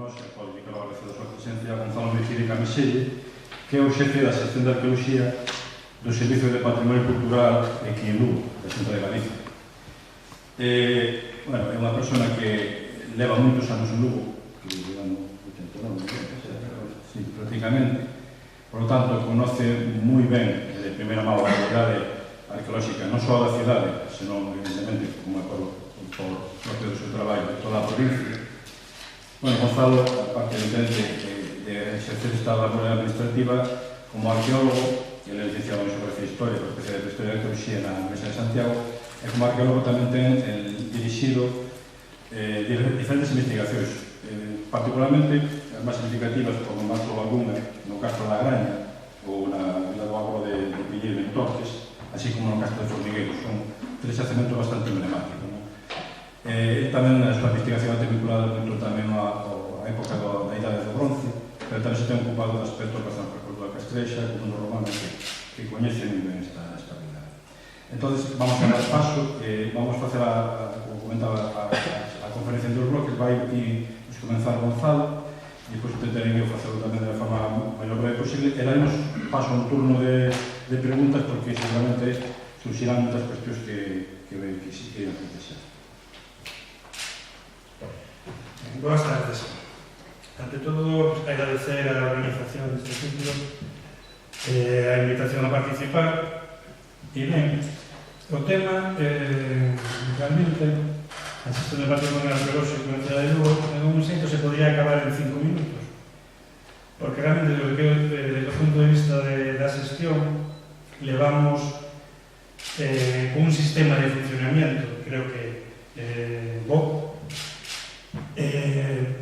nos, e pode indicar a súa presencia, Gonzalo Mejide Camiselle, que é o xefe da sección de arqueoloxía do Servicio de Patrimonio Cultural aquí en Lugo, da Xunta de Galicia. É unha persona que leva moitos anos en Lugo, que digamos 89, sí, prácticamente. Por lo tanto, conoce moi ben de primeira mão a realidade arqueolóxica, non só da cidade, senón, evidentemente, como é por propio do seu traballo, de toda a provincia. Gonzalo, aparte de exercer esta labor administrativa, como arqueólogo, ele é licenciado en Xeografía e Historia, por especialidade de Historia e Arqueoloxía na Universidade de Santiago, e como arqueólogo tamén ten dirixido diferentes investigacións, particularmente as máis significativas como o Mastro Laguna, no Castro da Graña, ou na Vila do Agro de Piñeiro en Torques, así como no Castro de Formigueiro. Son tres xacementos bastante emblemáticos. Tamén a súa investigación está vinculada moito tamén á época da Idade do Bronce, pero tamén se ten ocupado de aspectos relacionados coa cultura castrexa, co mundo romano, que coñece moi ben esta vida. Entón, vamos a dar paso, vamos a facer, como comentaba, a conferencia en dos bloques, vai comenzar Gonzalo, e depois intentarei eu facelo tamén da forma mellor breve posible, e daremos paso a un turno de preguntas, porque seguramente surgirán moitas cuestións que si queiran contestar. Boas tardes. Ante todo, agradecer a organización deste ciclo, a invitación a participar. E ben, o tema, realmente, a xestión do patrimonio arqueolóxico na cidade de Lugo, en un xeito se podría acabar en 5 minutos. Porque realmente, desde o punto de vista da xestión, levamos un sistema de funcionamiento, creo que bo,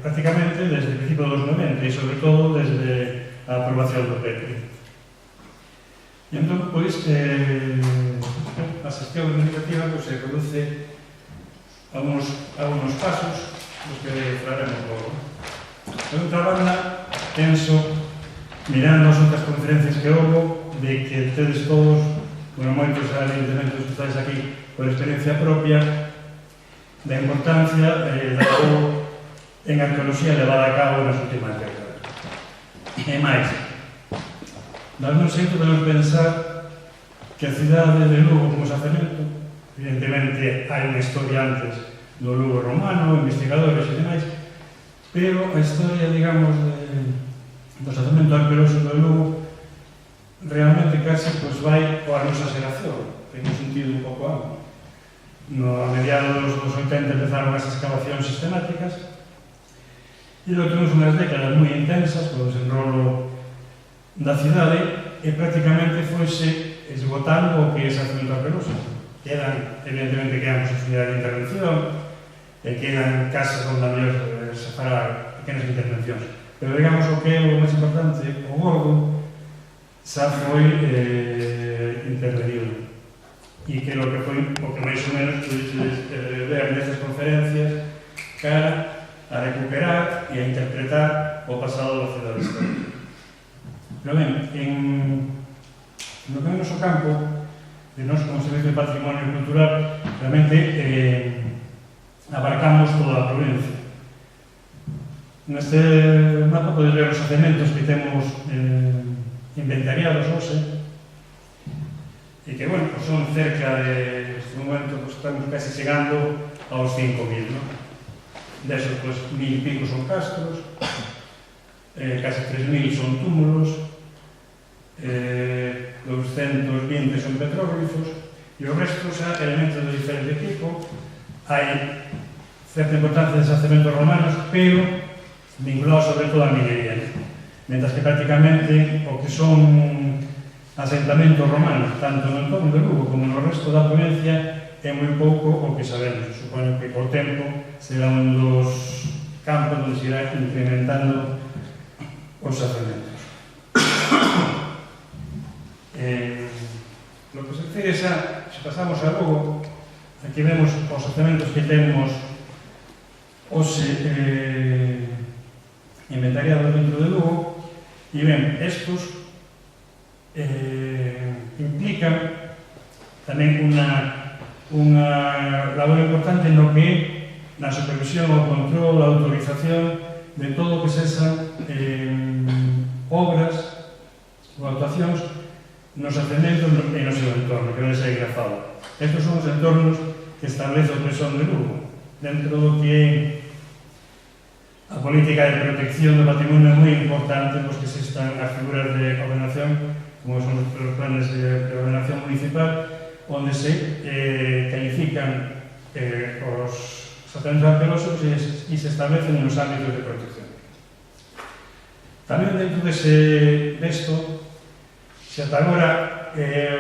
prácticamente desde o principio dos 90 e sobre todo desde a aprobación do PETRI. E entón, pois, a xestión administrativa se reduce a unos pasos dos que falaremos logo. Por outra banda, penso, mirando as outras conferencias que houve, de que tedes todos, bueno, moitos evidentemente os que estáis aquí por experiencia propia, da importancia da labor en arqueoloxía levada a cabo nas últimas décadas. E máis, darnos xeito de pensar que a cidade de Lugo como xacemento, evidentemente hai unha historia antes do Lugo romano, investigadores e demais, pero a historia, digamos, do xacemento arqueolóxico de Lugo realmente case vai coa nosa xeración, ten un sentido un pouco amplo. A mediados dos 80 empezaron as excavacións sistemáticas e logo temos unhas décadas moi intensas co desenrolo da cidade e prácticamente foise esgotando o que é xacemento arqueolóxico. Evidentemente quedan posibilidades de intervención e quedan casas onde a mellor se fará pequenas intervencións, pero digamos o que é o máis importante, o gordo, xa foi intervenido. E que lo que foi o que máis ou menos pudedes ver nestas conferencias cara a recuperar e a interpretar o pasado da cidade histórica. Pero ben, no que é o noso campo, de nós como Servicio de Patrimonio Cultural, realmente abarcamos toda a provincia. Neste mapa podes ver os xacementos que temos inventariados hoxe, e que, bueno, son cerca de, neste momento, estamos casi chegando aos 5.000, non? Desos, pues, 1.000 e pico son castros, casi 3.000 son túmulos, 220 son petróglifos, e o resto xa elementos de diferente tipo. Hai certa importancia de xacementos romanos, pero vinculados sobre todo a minería, mentras que prácticamente o que son asentamentos romanos, tanto no entorno de Lugo como no resto da provincia, é moi pouco o que sabemos. Supoño que por tempo será un dos campos onde se irá incrementando os xacementos. Lo que se refire xa, se pasamos a Lugo, aquí vemos os xacementos que temos hoxe inventariados dentro de Lugo, e ben, estos implican tamén unha labor importante no que na supervisión, o control, a autorización de todo o que sexan obras ou actuacións nos ascendentos e no seu entorno, que non se hai grafado. Estos son os entornos que establece o Presón de Lugo, dentro do que é a política de protección do patrimonio moi importante, pois que existan as figuras de ordenación, como son os planes de ordenación municipal, onde se califican os asentamentos arqueolóxicos e se establecen nos ámbitos de protección. Tamén dentro desto, se ata agora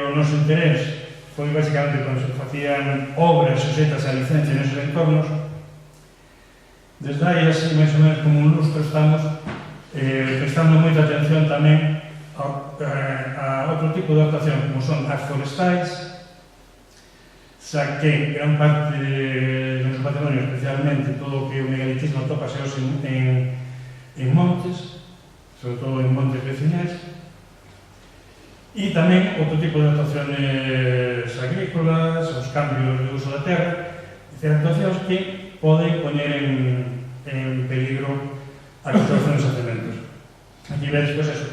o noso interés foi basicamente cando se facían obras suxetas a licencia nesos entornos, desde aí, así, máis ou menos como un lustro, estamos prestando moita atención tamén a outro tipo de actuación, como son as forestais, xa que gran parte do noso patrimonio, especialmente todo o que é o megalitismo, atopase en montes, sobre todo en montes veciñais, e tamén outro tipo de actuaciones agrícolas, os cambios de uso da terra, actuacións que poden poñer en peligro a construcción dos cementos. Aquí vedes casos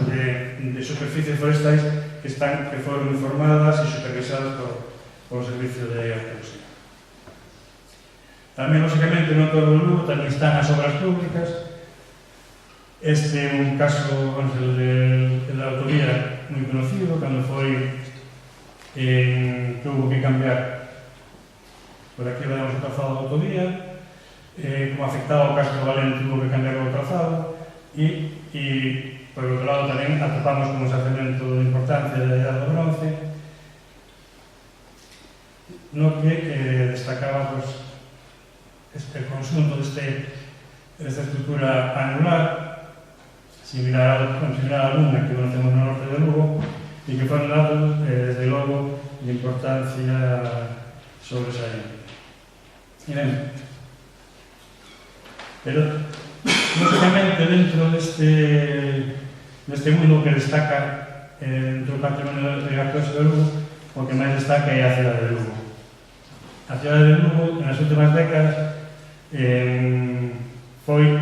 de superficies forestais que foron informadas e supervisadas por o Servicio de Arqueología. Tamén, lógicamente, no todo o Lugo tamén están as obras públicas. Este é un caso, el da autovía moi conocido, cando foi que hubo que cambiar. Por aquí vemos o trazado da autovía, como afectado o Castro Valente, hubo que cambiar o trazado, e por outro lado tamén atopamos como xacemento de importancia da Idade do Bronce, no que destacaba este conxunto desta estrutura anular, similar a luna que conocemos no norte de Lugo, e que foron datos, desde logo, de importancia sobresaliente. Pero, lógicamente, dentro deste mundo que destaca dentro do patrimonio de arqueolóxico de Lugo, o que máis destaca é a cidade de Lugo. A cidade de Lugo, nas últimas décadas, foi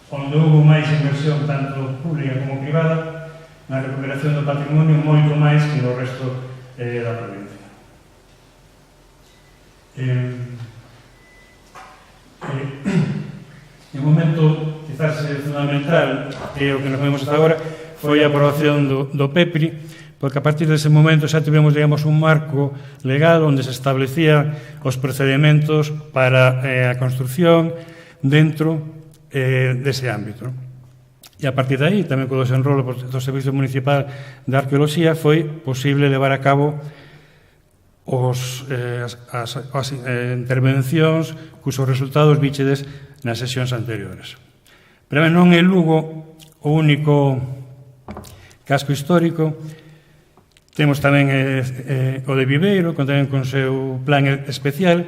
onde houve máis inversión, tanto pública como privada, na recuperación do patrimonio, moito máis que no resto da provincia. O momento quizás fundamental que o que nos vemos hasta agora foi a aprobación do PEPRI, porque a partir dese momento xa tivemos, digamos, un marco legal onde se establecían os procedimentos para a construcción dentro dese ámbito. E a partir de aí, tamén co desenrolo do Servicio Municipal de Arqueoloxía, foi posible levar a cabo as intervencións cusos resultados víchedes nas sesións anteriores. Pero non é Lugo o único casco histórico. Temos tamén o de Viveiro, tamén con seu plan especial,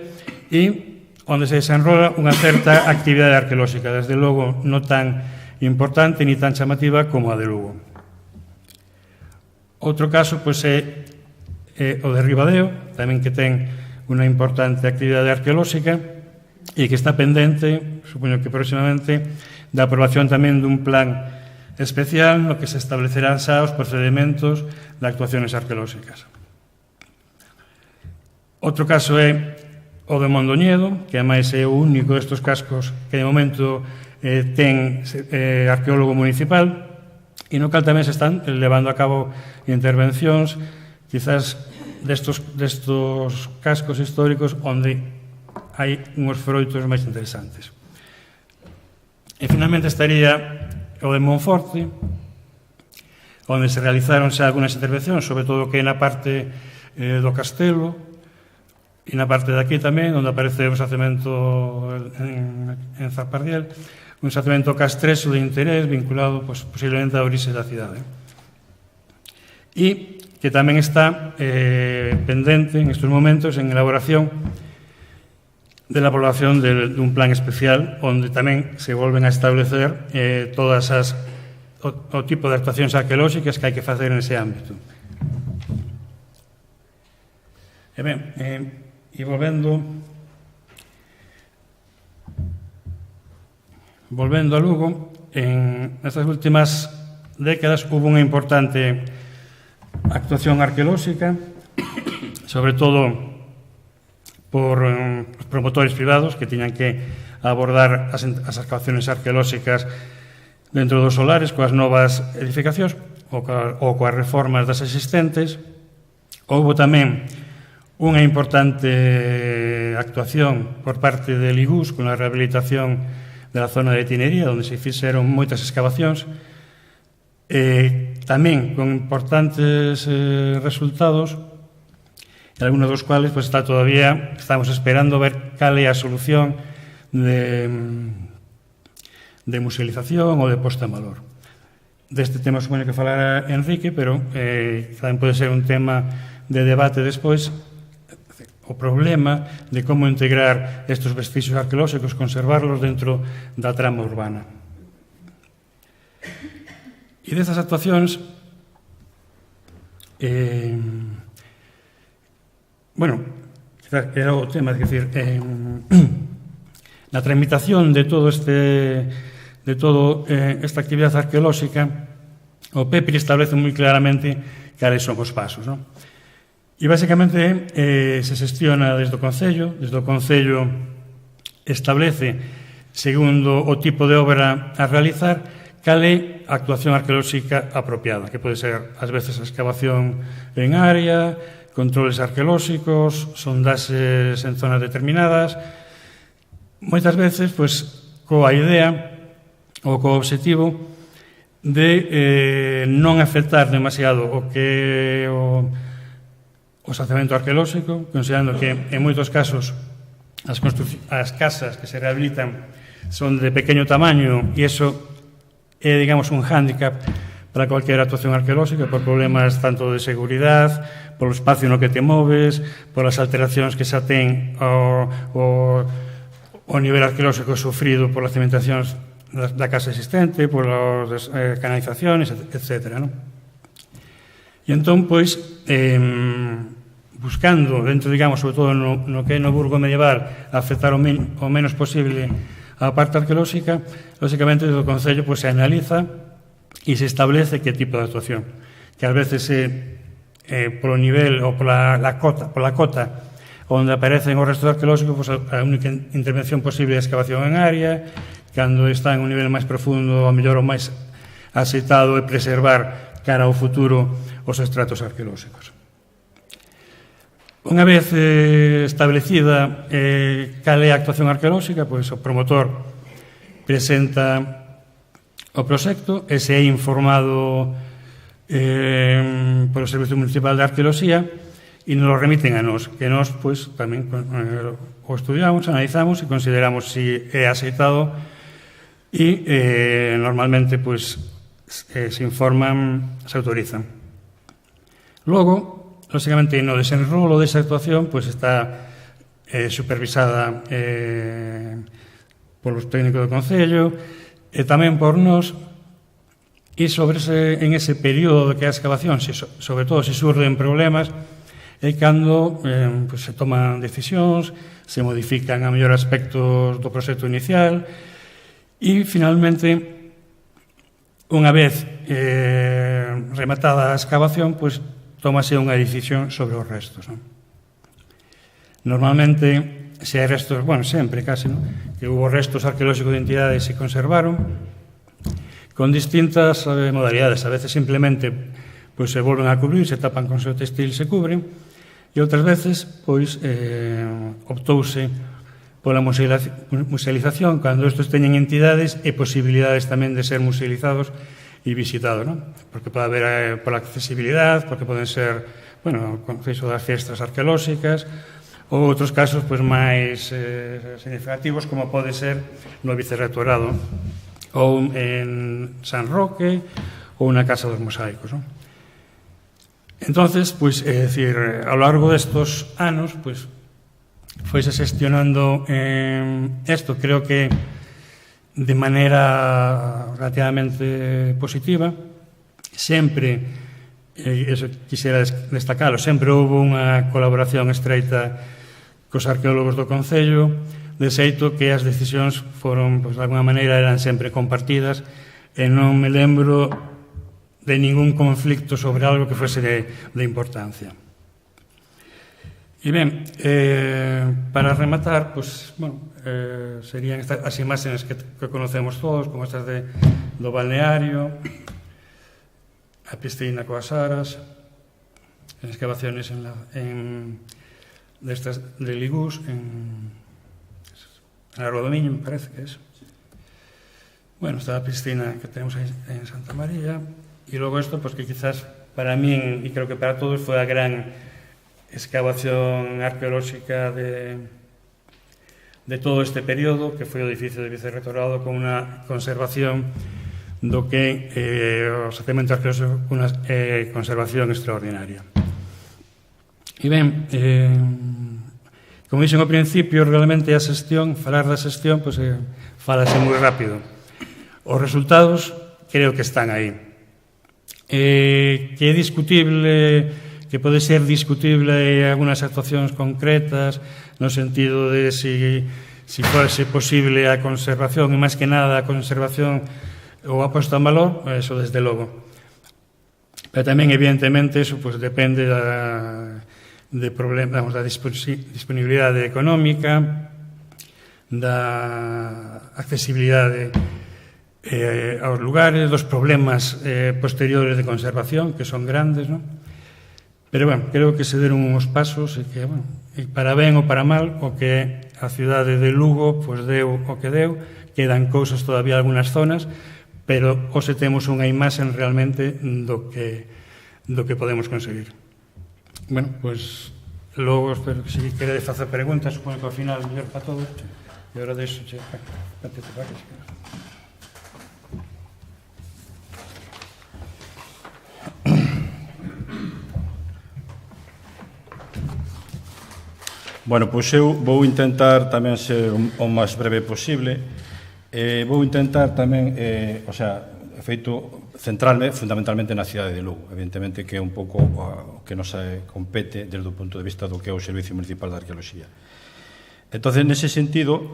e onde se desenrola unha certa actividade arqueolóxica, desde logo non tan importante ni tan chamativa como a de Lugo. Outro caso é o de Ribadeo, tamén que ten unha importante actividade arqueolóxica e que está pendente, supoño que próximamente, da aprobación tamén dun plan especial no que se establecerán xa os procedimentos de actuaciones arqueolóxicas. Outro caso é o de Mondoñedo, que ademais é o único destes cascos que de momento ten arqueólogo municipal, e no cal tamén se están levando a cabo intervencións quizás destos cascos históricos onde hai unhos froitos máis interesantes. E finalmente estaría o de Monforte, onde se realizaron xa algunhas intervencións, sobre todo que é na parte do castelo e na parte de aquí tamén, onde aparece un xacemento en Zapardiel, un xacemento castreso de interés vinculado posiblemente á orixe da cidade. E que tamén está pendente en estes momentos en elaboración de la aprobación dun plan especial onde tamén se volven a establecer todas o tipo de actuacións arqueolóxicas que hai que facer en ese ámbito. E ben, e volvendo volvendo a Lugo, en estas últimas décadas hubo unha importante actuación arqueolóxica, sobre todo por os promotores privados que tiñan que abordar as excavaciones arqueolóxicas dentro dos solares coas novas edificacións ou coas reformas das existentes. Houbo tamén unha importante actuación por parte de Ligús con a rehabilitación da zona de Tinería, onde se fixeron moitas excavacións, tamén con importantes resultados, e algunos dos cuales pues, estamos esperando ver cal é a solución de musealización ou de posta en valor. Deste tema supoño que falará Enrique, pero tamén pode ser un tema de debate despois, o problema de como integrar estes vestixios arqueolóxicos, conservarlos dentro da trama urbana. E destas actuacións, era o tema, é dicir, na tramitación de todo esta actividade arqueolóxica, o PEPRI establece moi claramente cales son os pasos, non? E, basicamente, se xestiona desde o Concello. Desde o Concello establece, segundo o tipo de obra a realizar, cal é a actuación arqueolóxica apropiada, que pode ser, ás veces, a excavación en área, controles arqueolóxicos, sondaxes en zonas determinadas, moitas veces, pois, coa idea ou co obxectivo de non afectar demasiado o que o saciamento arqueolóxico, considerando que en moitos casos as casas que se rehabilitan son de pequeño tamaño e iso é, digamos, un hándicap para cualquier actuación arqueolóxica por problemas tanto de seguridade, polo espacio no que te moves, polas alteracións que xa ten o nivel arqueolóxico sufrido polas cimentacións da casa existente, polas canalizacións, etc. E entón, pois, buscando dentro, digamos, sobre todo no que é no Burgo medieval, afectar o menos posible a parte arqueolóxica, lógicamente, desde o Concello se analiza e se establece que tipo de actuación, que ás veces polo nivel ou pola cota onde aparecen os restos arqueolóxicos, a única intervención posible é a excavación en área, cando está en un nivel máis profundo, ao mellor o máis aceitado é preservar cara ao futuro os estratos arqueolóxicos. Unha vez establecida cal é a actuación arqueolóxica, pois o promotor presenta o proxecto e se é informado polo Servicio Municipal de Arqueoloxía e nos lo remiten a nos, que nos pois, tamén o estudiamos, analizamos e consideramos se é aceitado e normalmente pois, se informan, se autorizan. Logo, lógicamente, no desenrolo desa actuación pois está supervisada polos técnicos do Concello e tamén por nós, e en ese período que é a excavación, sobre todo se surden problemas, é cando se toman decisións, se modifican a mellor aspectos do proxecto inicial e, finalmente, unha vez rematada a excavación, pois tómase unha decisión sobre os restos. Normalmente, se hai restos, sempre casi, que hubo restos arqueolóxicos de entidades que se conservaron con distintas modalidades. A veces simplemente se volven a cubrir, se tapan con seu textil, se cubren, e outras veces optouse pola musealización cando estes teñen entidades e posibilidades tamén de ser musealizados e visitado, porque pode haber pola accesibilidade, porque poden ser, o conceito das fiestas arqueolóxicas, ou outros casos máis significativos, como pode ser no vicerrectorado, ou en San Roque, ou na Casa dos Mosaicos. Entonces, é dicir, ao largo destos anos, foise xestionando isto, creo que de maneira relativamente positiva. Sempre, eso quixera destacalo, sempre houve unha colaboración estreita cos arqueólogos do Concello, de xeito que as decisións foron, pois, de alguma maneira, eran sempre compartidas e non me lembro de ningún conflicto sobre algo que fose de importancia. E ben, para rematar, pois, bueno, serían as imaxes que conocemos todos, como estas do balneario, a piscina coas aras, en excavaciones de Ligús, en la Rua do Miño, me parece que es. Bueno, está la piscina que tenemos ahí en Santa María, y luego esto, pues que quizás para mí, y creo que para todos, fue la gran excavación arqueolóxica de todo este periodo, que foi o edificio de Vicerrectorado con unha conservación do que o xacemento arqueolóxico con unha conservación extraordinaria. E ben, como dixen ao principio, realmente a xestión, falar da xestión, pois falase moi rápido. Os resultados creo que están aí. Que é discutible, que pode ser discutible algunas actuacións concretas, no sentido de si fose posible a conservación, e máis que nada a conservación ou a posta en valor, eso desde logo. Pero tamén, evidentemente, eso pues, depende da disponibilidade económica, da accesibilidade aos lugares, dos problemas posteriores de conservación, que son grandes, non? Pero, bueno, creo que se deron uns pasos e que, bueno, para ben ou para mal, o que a cidade de Lugo pues, deu o que deu, quedan cousas todavía en algunas zonas, pero hoxe temos unha imaxe realmente do que podemos conseguir. Bueno, pues, logo, espero que se queredes facer preguntas, supoño que ao final mellor para todos, e agora deixo che participar. Bueno, pois eu vou intentar tamén ser o máis breve posible. Vou intentar tamén, centrarme fundamentalmente na cidade de Lugo, evidentemente que é un pouco o que nos compete desde o punto de vista do que é o Servicio Municipal de Arqueoloxía. Entón, nese sentido,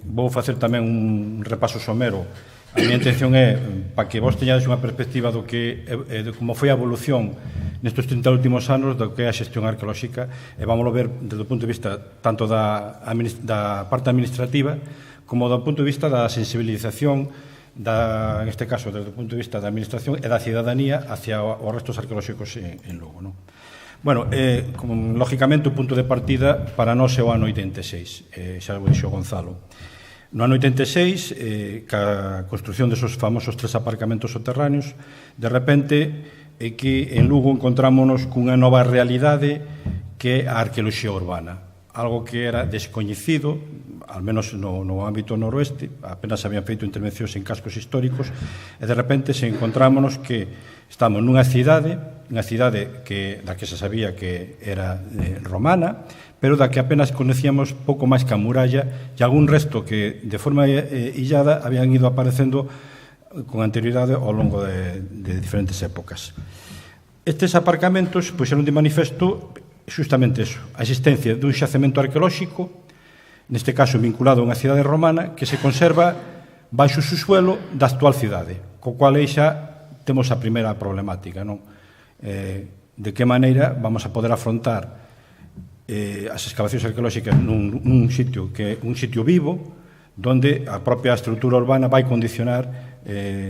vou facer tamén un repaso somero. A miña intención é para que vos teñades unha perspectiva do que de como foi a evolución nestes 30 últimos anos do que é a xestión arqueolóxica, e vamos ver desde o punto de vista tanto da parte administrativa como do punto de vista da sensibilización en este caso desde o punto de vista da administración e da cidadanía hacia os restos arqueolóxicos en Lugo, non? Bueno, lógicamente o punto de partida para nós é o ano 86, xa o dixo Gonzalo. No ano 86, ca construción desos famosos 3 aparcamentos soterráneos, de repente, que en Lugo encontrámonos cunha nova realidade que é a arqueoloxía urbana. Algo que era descoñecido, al menos no ámbito noroeste, apenas habían feito intervencións en cascos históricos, e de repente se encontrámonos que estamos nunha cidade da que se sabía que era romana, pero da que apenas conocíamos pouco máis que a muralla e algún resto que de forma illada habían ido aparecendo con anterioridade ao longo de diferentes épocas. Estes aparcamentos puxeron de manifesto justamente eso, a existencia dun xacemento arqueolóxico, neste caso vinculado a unha cidade romana, que se conserva baixo o subsuelo da actual cidade, co cual aí xa temos a primeira problemática, non? De que maneira vamos a poder afrontar as excavacións arqueolóxicas nun sitio que é un sitio vivo, donde a propia estrutura urbana vai condicionar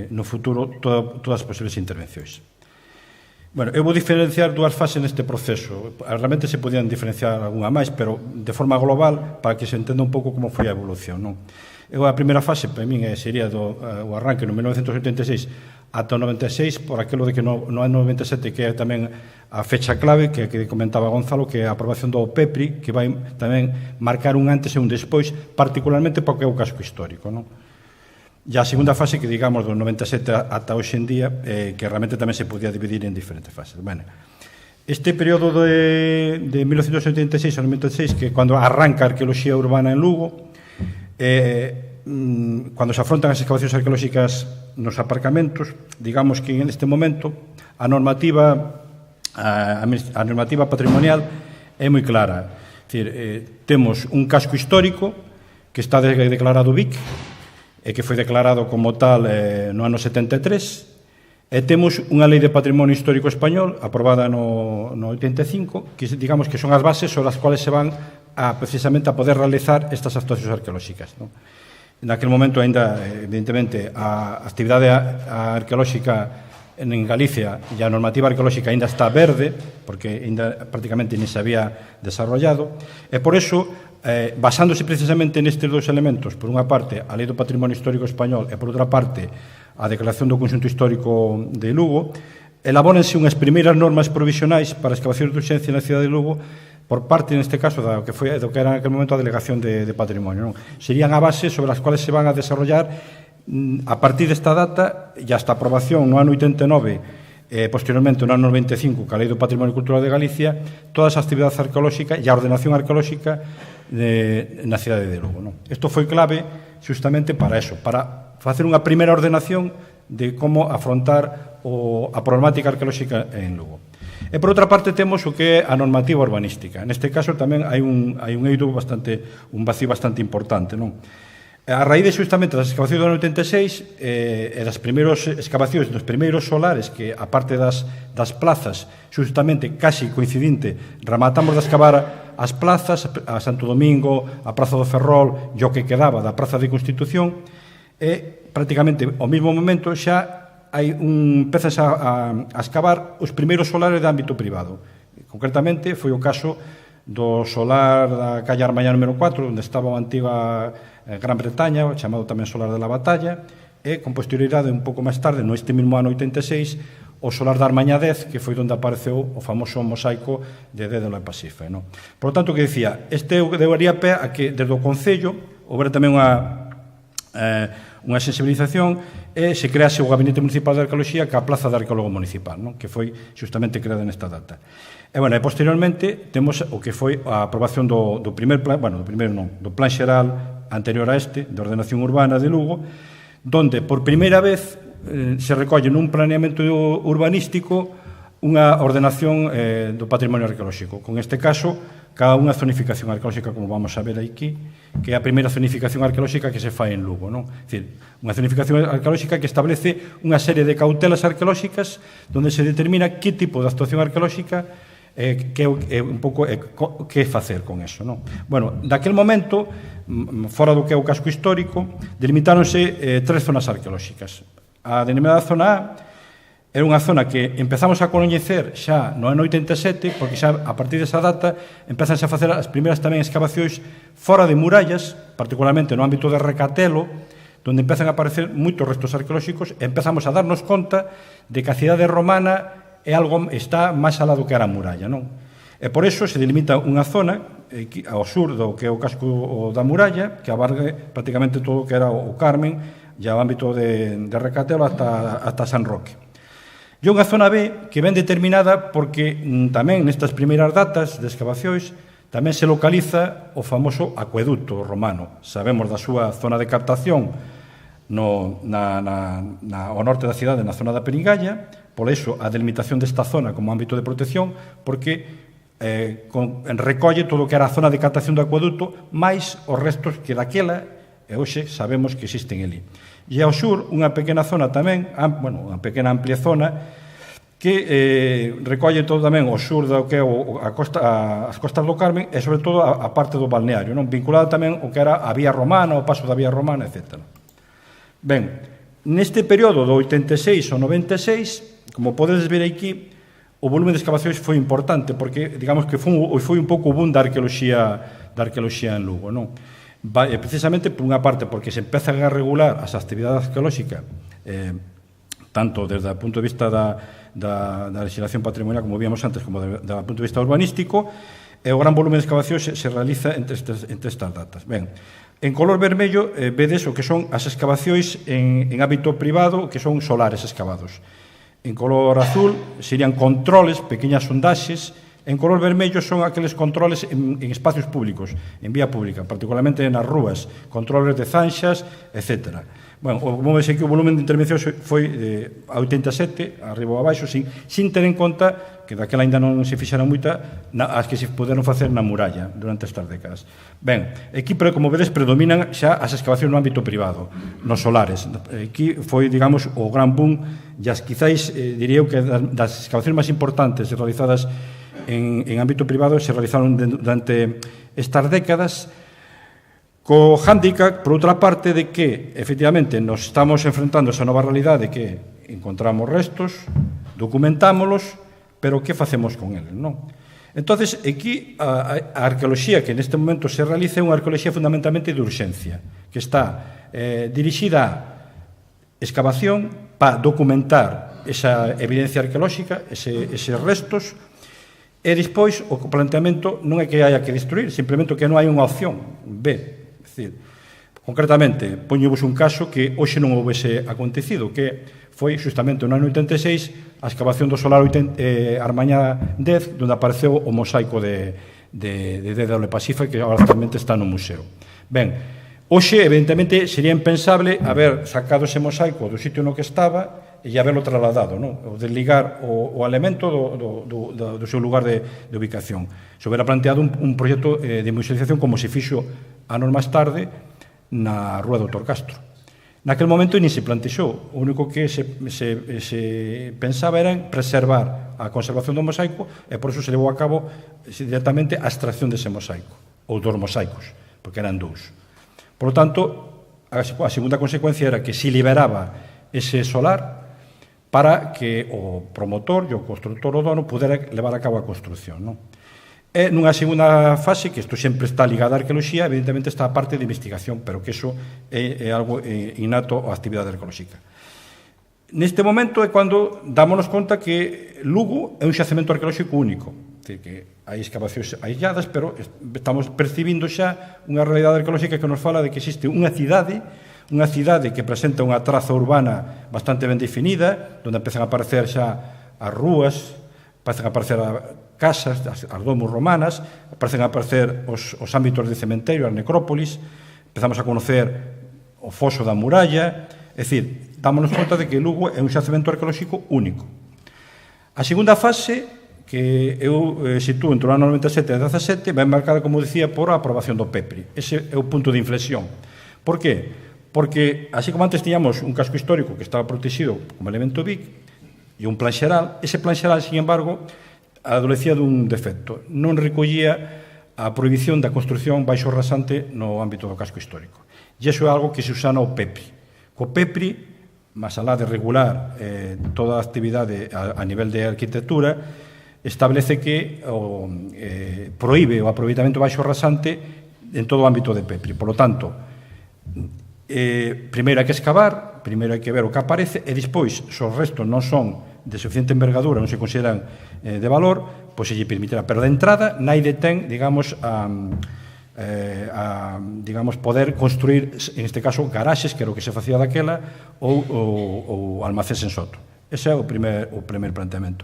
no futuro todas as posibles intervencións. Bueno, eu vou diferenciar dúas fases neste proceso. Realmente se podían diferenciar algunha máis, pero de forma global para que se entenda un pouco como foi a evolución, non? A primeira fase, para min, sería o arranque no 1986 ata o 96, por aquilo de que no ano 97, que é tamén a fecha clave que comentaba Gonzalo, que é a aprobación do OPEPRI, que vai tamén marcar un antes e un despois, particularmente porque é o casco histórico, non? E a segunda fase, que digamos do 97 ata hoxe en día, que realmente tamén se podía dividir en diferentes fases. Bueno, este período de 1986 ao 96, que é cando arranca a arqueoloxía urbana en Lugo, cando se afrontan as excavacións arqueolóxicas nos aparcamentos, digamos que en este momento a normativa patrimonial é moi clara. É dicir, temos un casco histórico que está declarado BIC, e que foi declarado como tal no ano 73, e temos unha lei de patrimonio histórico español aprobada no 85, que digamos que son as bases sobre as cuales se van precisamente a poder realizar estas actuacións arqueolóxicas, non? Naquel momento, ainda, evidentemente, a actividade arqueolóxica en Galicia e a normativa arqueolóxica ainda está verde, porque ainda prácticamente ni se había desarrollado, e por eso, basándose precisamente nestes dous elementos, por unha parte, a Lei do Patrimonio Histórico Español e, por outra parte, a Declaración do Conxunto Histórico de Lugo, elabórense unhas primeiras normas provisionais para excavacións de urxencia na cidade de Lugo por parte, neste caso, do que era naquele momento a Delegación de Patrimonio, non? Serían a base sobre as cuales se van a desarrollar a partir desta data e hasta a aprobación no ano 89 posteriormente no ano 95 ca Lei do Patrimonio Cultural de Galicia, todas as actividades arqueolóxicas e a ordenación arqueolóxica na cidade de Lugo, non? Isto foi clave justamente para eso, para facer unha primeira ordenación de como afrontar a problemática arqueolóxica en Lugo. E por outra parte temos o que é a normativa urbanística. Neste caso tamén hai un eido un vacío bastante importante, non? A raíz de justamente das excavacións do ano 86 e das primeiras excavacións dos primeiros solares que, a parte das plazas, justamente casi coincidinte, rematamos de excavar as plazas, a Santo Domingo, a Praza do Ferrol e o que quedaba da Praza de Constitución, e prácticamente ao mesmo momento xa empezas a excavar os primeiros solares de ámbito privado. Concretamente, foi o caso do solar da calle Armañá número 4, onde estaba a antiga Gran Bretaña, chamado tamén solar de la Batalla, e con posterioridade, un pouco máis tarde, no este mesmo ano 86, o solar da Armañá 10, que foi onde apareceu o famoso mosaico de Dédalo e Pasife, non? Por lo tanto, que dicía, este debería pé a que, desde o Concello, houbera tamén unha sensibilización e se crease o Gabinete Municipal de Arqueoloxía ca Plaza de Arqueólogo Municipal, non? Que foi justamente creada nesta data. E, bueno, posteriormente temos o que foi a aprobación do primer plan, do plan xeral anterior a este, de ordenación urbana de Lugo, donde por primeira vez se recolle nun planeamento urbanístico unha ordenación do patrimonio arqueolóxico. Con este caso, cada unha zonificación arqueolóxica, como vamos a ver aquí, que é a primeira zonificación arqueolóxica que se fai en Lugo, non? É dicir, unha zonificación arqueolóxica que establece unha serie de cautelas arqueolóxicas onde se determina que tipo de actuación arqueolóxica un pouco que facer con eso, non? Bueno, daquel momento, fora do que é o casco histórico, delimitáronse 3 zonas arqueolóxicas. A denominada zona A era unha zona que empezamos a coñecer xa no ano 87, porque xa a partir desa data empezanse a facer as primeiras tamén excavacións fora de murallas, particularmente no ámbito de Recatelo, onde empezan a aparecer moitos restos arqueolóxicos e empezamos a darnos conta de que a cidade romana está máis alá do que era a muralla, non? E por iso se delimita unha zona ao sur do que é o casco da muralla, que abarga prácticamente todo o que era o Carmen e ao ámbito de Recatelo hasta San Roque. E unha zona B que ven determinada porque tamén nestas primeiras datas de excavacións tamén se localiza o famoso acueducto romano. Sabemos da súa zona de captación ao norte da cidade, na zona da Perigalla, por iso a delimitación desta zona como ámbito de protección, porque recolle todo o que era a zona de captación do acueducto máis os restos que daquela e hoxe sabemos que existen ali. E ao sur, unha pequena zona tamén, unha pequena amplia zona, que recolle todo tamén o sur do que é as costas do Carmen e, sobre todo, a parte do balneario, non? Vinculada tamén o que era a vía romana, o paso da vía romana, etc. Ben, neste período do 86 ao 96, como podedes ver aquí, o volumen de excavacións foi importante, porque, digamos que foi un pouco o boom da arqueoloxía en Lugo, non? Precisamente por unha parte porque se empezan a regular as actividades arqueolóxicas tanto desde o punto de vista da legislación patrimonial, como víamos antes, como desde o punto de vista urbanístico, e o gran volumen de excavacións se realiza entre estas datas. Ben, en color vermello vedes o que son as excavacións en hábito privado, que son solares excavados. En color azul serían controles, pequenas sondaxes En color vermello son aqueles controles en espacios públicos, en vía pública, particularmente nas rúas, controles de zanxas, etc. Bueno, como veis aquí, o volumen de intervención foi de 87, arriba ou abaixo, sin ter en conta que daquela ainda non se fixeran moita as que se poderon facer na muralla durante estas décadas. Ben, aquí, como vedes, predominan xa as excavacións no ámbito privado, nos solares. Aquí foi, digamos, o gran boom, e as quizáis, diría eu, que das excavacións máis importantes realizadas en ámbito privado se realizaron durante estas décadas, co hándicap, por outra parte, de que, efectivamente, nos estamos enfrentando a esa nova realidade que encontramos restos, documentámolos, pero que facemos con eles, non? Entonces, aquí, a arqueoloxía que neste momento se realiza é unha arqueoloxía fundamentalmente de urxencia, que está dirixida a excavación para documentar esa evidencia arqueolóxica, eses restos, e despois o planteamento non é que haya que destruir, simplemente que non hai unha opción B. É dicir, concretamente, poñovos un caso que hoxe non houvese acontecido, que foi justamente no ano 86 a excavación do solar Armañá 10, onde apareceu o mosaico de Dédalo e Pasífae, que actualmente está no museo. Ben, hoxe, evidentemente, sería impensable haber sacado ese mosaico do sitio no que estaba e haberlo trasladado, o desligar o elemento do seu lugar de ubicación. Se houbera planteado un proxecto de musealización como se fixo anos máis tarde na Rúa do Dr. Castro. Naquel momento ni se plantexou, o único que se pensaba era en preservar a conservación do mosaico e por iso se levou a cabo directamente a extracción dese mosaico, ou dos mosaicos, porque eran dous. Por lo tanto, a segunda consecuencia era que se liberaba ese solar para que o promotor e o constructor o dono pudera levar a cabo a construcción, non? E nunha segunda fase, que isto sempre está ligada á arqueoloxía, evidentemente está a parte de investigación, pero que iso é algo innato á actividade arqueolóxica. Neste momento é cando dámonos conta que Lugo é un xacemento arqueolóxico único, é dicir, que hai excavacións ailladas, pero estamos percibindo xa unha realidade arqueolóxica que nos fala de que existe unha cidade que presenta unha traza urbana bastante ben definida, onde empezan a aparecer xa as rúas, empezan a aparecer casas, as domos romanas, empezan a aparecer os ámbitos de cementerio, as necrópolis, empezamos a conocer o foso da muralla, é dicir, dámonos conta de que Lugo é un xacemento arqueolóxico único. A segunda fase, que eu sitúo entre o ano 97 e 17, vai marcada, como dicía, por a aprobación do PEPRI. Ese é o punto de inflexión. Por qué? Porque, así como antes tiñamos un casco histórico que estaba protegido como elemento BIC e un plan xeral, ese plan xeral, sin embargo, adolecía dun defecto. Non recollía a prohibición da construción baixo rasante no ámbito do casco histórico. E iso é algo que se usa no PEPRI. Co PEPRI, máis alá de regular toda a actividade a nivel de arquitectura, establece que prohíbe o aproveitamento baixo rasante en todo o ámbito de PEPRI. Por lo tanto, primeiro hai que excavar, primeiro hai que ver o que aparece e despois, se os restos non son de suficiente envergadura, non se consideran de valor, pois se lle permitirá. Pero de entrada, naide ten, digamos, digamos, poder construir, en este caso, garaxes, que era o que se facía daquela, ou almacéns en soto. Ese é o primer planteamento.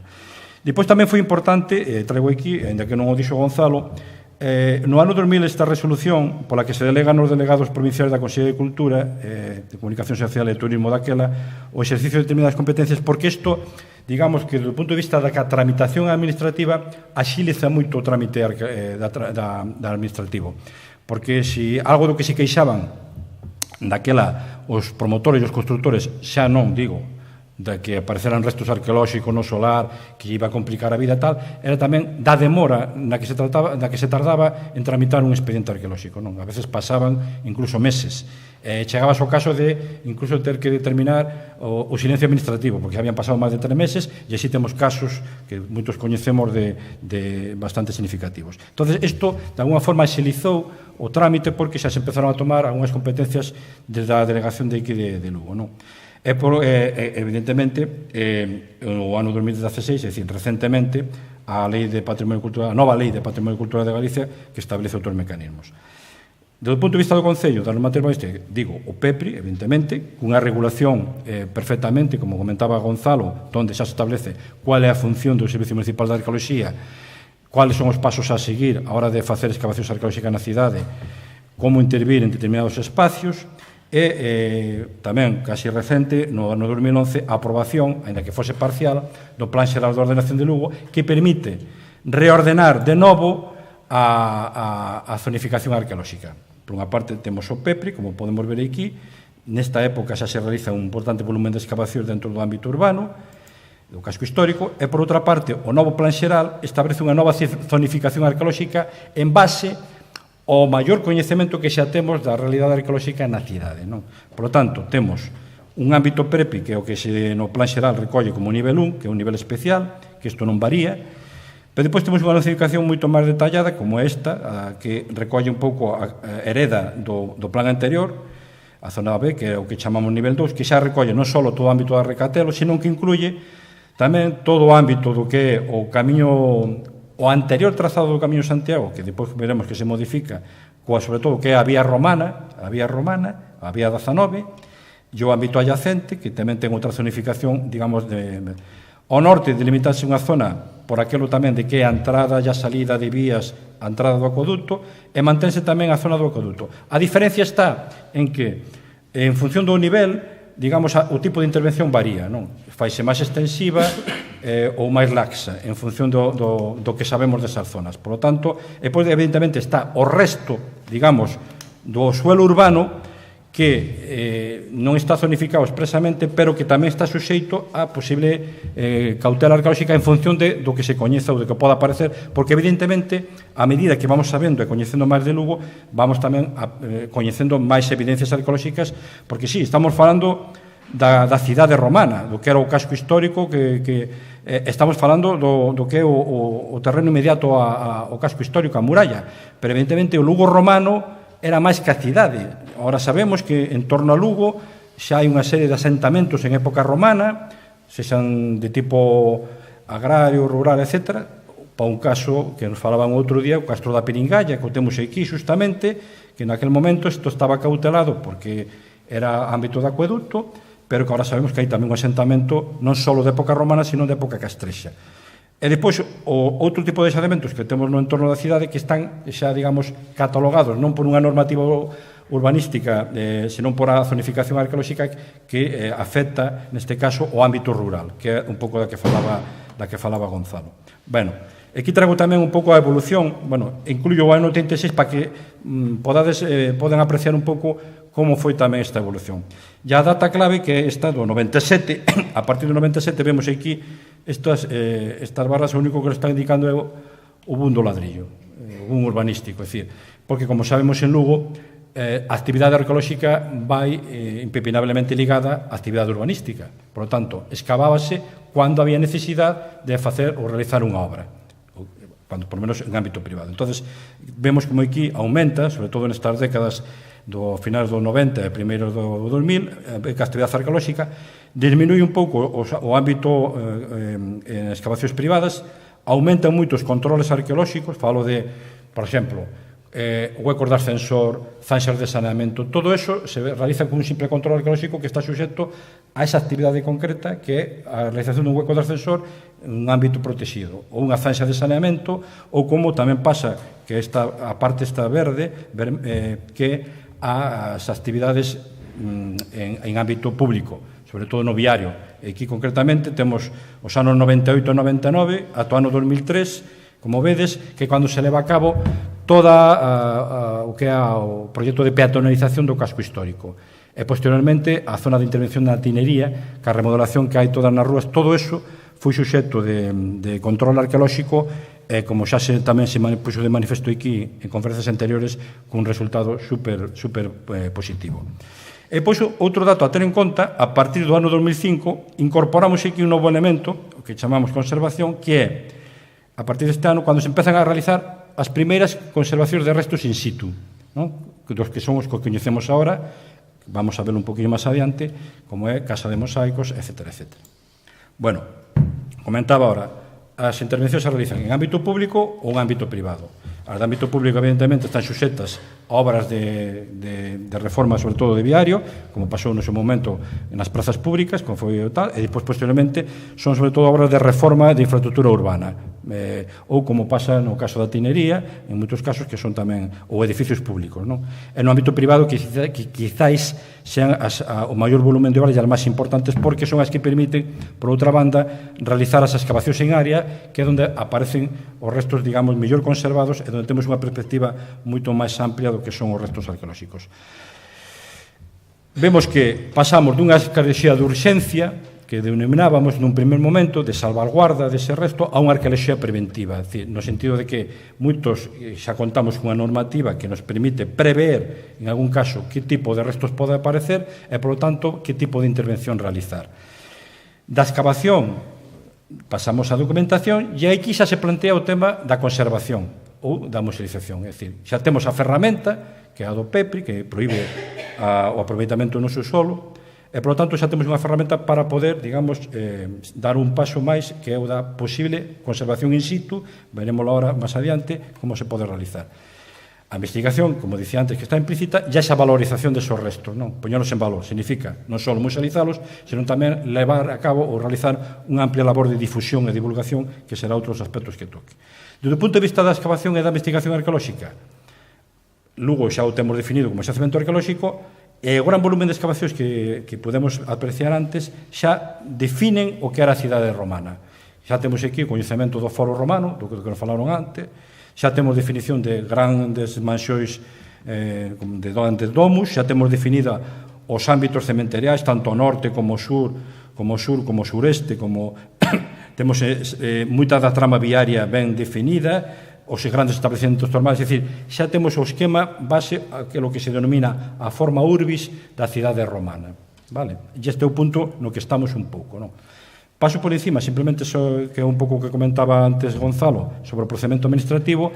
Depois tamén foi importante, traigo aquí, ainda que non o dixo Gonzalo, no ano 2000 esta resolución pola que se delegan os delegados provinciais da Consellería de Cultura, de Comunicación Social e Turismo daquela, o exercicio de determinadas competencias, porque isto, digamos que do punto de vista da tramitación administrativa, axiliza moito o trámite da administrativo. Porque se algo do que se queixaban daquela os promotores e os constructores, xa non, digo, de que apareceran restos arqueolóxicos no solar, que iba a complicar a vida e tal, era tamén da demora na que se tardaba en tramitar un expediente arqueolóxico, non? A veces pasaban incluso meses. Chegabas ao caso de incluso ter que determinar o silencio administrativo, porque habían pasado máis de 3 meses, e así temos casos que moitos coñecemos de bastante significativos. Entonces, isto, de alguna forma, axilizou o trámite porque xa se empezaron a tomar algunhas competencias desde a delegación de aquí de Lugo, non? Evidentemente, no ano 2016, é dicir, recentemente, a nova Lei de Patrimonio Cultural de Galicia que establece outros mecanismos. Desde o punto de vista do Concello, da normativa este, digo, o PEPRI, evidentemente, cunha regulación perfectamente, como comentaba Gonzalo, onde xa se establece cual é a función do Servicio Municipal de Arqueoloxía, cuáles son os pasos a seguir a hora de facer excavacións arqueolóxicas na cidade, como intervir en determinados espacios, e tamén, casi recente, no ano 2011, a aprobación, ainda que fose parcial, do Plan Xeral de Ordenación de Lugo, que permite reordenar de novo a zonificación arqueolóxica. Por unha parte, temos o PEPRI, como podemos ver aquí. Nesta época xa se realiza un importante volumen de excavacións dentro do ámbito urbano, do casco histórico, e, por outra parte, o novo Plan Xeral establece unha nova zonificación arqueolóxica en base o maior coñecemento que xa temos da realidade arqueolóxica na cidade, non? Por lo tanto, temos un ámbito PREPI, que é o que no Plan Xeral recolle como nivel 1, que é un nivel especial, que isto non varía, pero depois temos unha zonificación moito máis detallada, como esta, que recolle un pouco, hereda do plan anterior, a zona B, que é o que chamamos nivel 2, que xa recolle non só todo o ámbito da Recatelo, sino que incluye tamén todo o ámbito do que é o camiño, o anterior trazado do Camiño de Santiago, que depois veremos que se modifica, sobre todo que é a vía romana, a vía 19, e o ámbito adyacente, que tamén ten outra zonificación, digamos, ao norte delimitarse unha zona por aquilo tamén de que é a entrada e a salida de vías, a entrada do acueducto, e mantense tamén a zona do acueduto. A diferencia está en que, en función do nivel, digamos, o tipo de intervención varía, non? Faise máis extensiva ou máis laxa, en función do que sabemos desas zonas. Por lo tanto, depois, evidentemente, está o resto, digamos, do suelo urbano que non está zonificado expresamente, pero que tamén está suxeito a posible cautela arqueolóxica en función do que se coñeza ou do que poda aparecer, porque, evidentemente, a medida que vamos sabendo e coñecendo máis de Lugo, vamos tamén coñecendo máis evidencias arqueolóxicas, porque, sí, estamos falando da cidade romana, do que era o casco histórico, que estamos falando do que é o terreno inmediato ao casco histórico, a muralla, pero evidentemente o Lugo romano era máis que a cidade. Ahora sabemos que en torno a Lugo xa hai unha serie de asentamentos en época romana, sexan de tipo agrario, rural, etc. Para un caso que nos falaban outro día, o Castro da Piringalla, que o temos aquí justamente, que naquel momento isto estaba cautelado porque era ámbito de acueducto, pero que ahora sabemos que hai tamén un asentamento non só de época romana, sino de época castrexa. E depois, outro tipo de asentamentos que temos no entorno da cidade que están xa, digamos, catalogados non por unha normativa urbanística, senón por a zonificación arqueolóxica que afecta, neste caso, o ámbito rural, que é un pouco da que falaba Gonzalo. Bueno, aquí trago tamén un pouco a evolución, bueno, incluyo o ano 86 para que poden apreciar un pouco como foi tamén esta evolución. E a data clave que é esta do 97, a partir do 97 vemos aquí estas barras, o único que nos están indicando é o boom do ladrillo, o boom urbanístico, é dicir, porque como sabemos en Lugo, a actividade arqueolóxica vai impepinablemente ligada á actividade urbanística. Por lo tanto, excavábase cando había necesidade de facer ou realizar unha obra, cando, por menos, en ámbito privado. Entonces, vemos como aquí aumenta, sobre todo nestas décadas do finais do 90 e primeiros do 2000, que a actividade arqueolóxica disminui un pouco o ámbito en excavacións privadas, aumentan moito os controles arqueolóxicos, falo de, por exemplo, huecos de ascensor, zanxas de saneamento, todo eso se realiza con un simple control arqueolóxico que está suxeto a esa actividade concreta que é a realización dun hueco de ascensor en un ámbito protegido, ou unha zanxa de saneamento, ou como tamén pasa que a parte está verde, que as actividades en ámbito público, sobre todo no viario. Aquí, concretamente, temos os anos 98 e 99, ata o ano 2003, como vedes, que cando se leva a cabo toda o que é o proxecto de peatonalización do casco histórico. E, posteriormente, a zona de intervención da tinería, que a remodelación que hai todas nas rúas, todo eso foi suxeto de control arqueolóxico, como xa tamén se puxo de manifesto aquí en conferencias anteriores, con un resultado super positivo. E, pois, outro dato a ter en conta, a partir do ano 2005, incorporamos aquí un novo elemento, o que chamamos conservación, que é, a partir deste ano, cando se empezan a realizar as primeiras conservacións de restos in situ, dos que son os que coñecemos agora, vamos a verlo un poquinho máis adiante, como é Casa de Mosaicos, etc. Bueno, comentaba ahora, as intervencións se realizan en ámbito público ou en ámbito privado. As de ámbito público, evidentemente, están suxetas obras de reforma, sobre todo de viario, como pasou no seu momento nas prazas públicas, como foi tal, e depois, posteriormente, son sobre todo obras de reforma de infraestructura urbana, ou como pasa no caso da tinería, en moitos casos que son tamén, ou edificios públicos, non? E no ámbito privado, que quizáis sean o maior volumen de obras e as máis importantes, porque son as que permiten, por outra banda, realizar as excavacións en área, que é onde aparecen os restos, digamos, mellor conservados e onde temos unha perspectiva moito máis amplia do que son os restos arqueolóxicos. Vemos que pasamos dunha arqueoloxía de urxencia, que denominábamos nun primer momento de salvaguarda dese resto, a unha arqueoloxía preventiva, no sentido de que moitos xa contamos cunha normativa que nos permite prever, en algún caso, que tipo de restos pode aparecer e, por lo tanto, que tipo de intervención realizar. Da excavación pasamos á documentación e aquí xa se plantea o tema da conservación ou da musealización, é dicir, xa temos a ferramenta, que é a do PEPRI, que proíbe o aproveitamento no seu solo, e, por lo tanto, xa temos unha ferramenta para poder, digamos, dar un paso máis, que é o da posible conservación in situ, veremos ahora máis adiante como se pode realizar. A investigación, como dicía antes, que está implícita, e esa valorización desos restos, non? Poñerlos en valor, significa non só musealizalos, senón tamén levar a cabo ou realizar unha amplia labor de difusión e divulgación, que será outros aspectos que toque. Desde o punto de vista da excavación e da investigación arqueolóxica, Lugo xa o temos definido como xacemento arqueolóxico, e o gran volumen de excavacións que podemos apreciar antes xa definen o que era a cidade romana. Xa temos aquí o coñecemento do foro romano, do que nos falaron antes, xa temos definición de grandes mansións de grandes domus, xa temos definida os ámbitos cementeriais, tanto ao norte como ao sur, como sureste, como temos moita da trama viaria ben definida, os grandes establecementos termais, é dicir, xa temos o esquema base a lo que se denomina a forma urbis da cidade romana. Vale? E este é o punto no que estamos un pouco, non? Paso por encima, simplemente, que é un pouco o que comentaba antes Gonzalo, sobre o procedimento administrativo,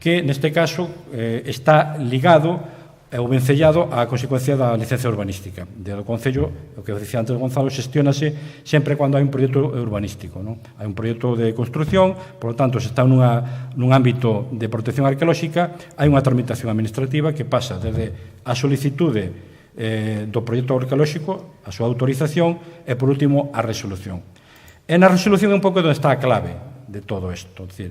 que neste caso está ligado ou vencellado á consecuencia da licencia urbanística. Do Concello, o que dicía antes Gonzalo, xestiónase sempre cando hai un proxecto urbanístico, non? Hai un proxecto de construcción, por lo tanto, se está nun ámbito de protección arqueolóxica, hai unha tramitación administrativa que pasa desde a solicitude do proxecto arqueolóxico, a súa autorización e, por último, a resolución. E na resolución é un pouco onde está a clave de todo isto. É dicir,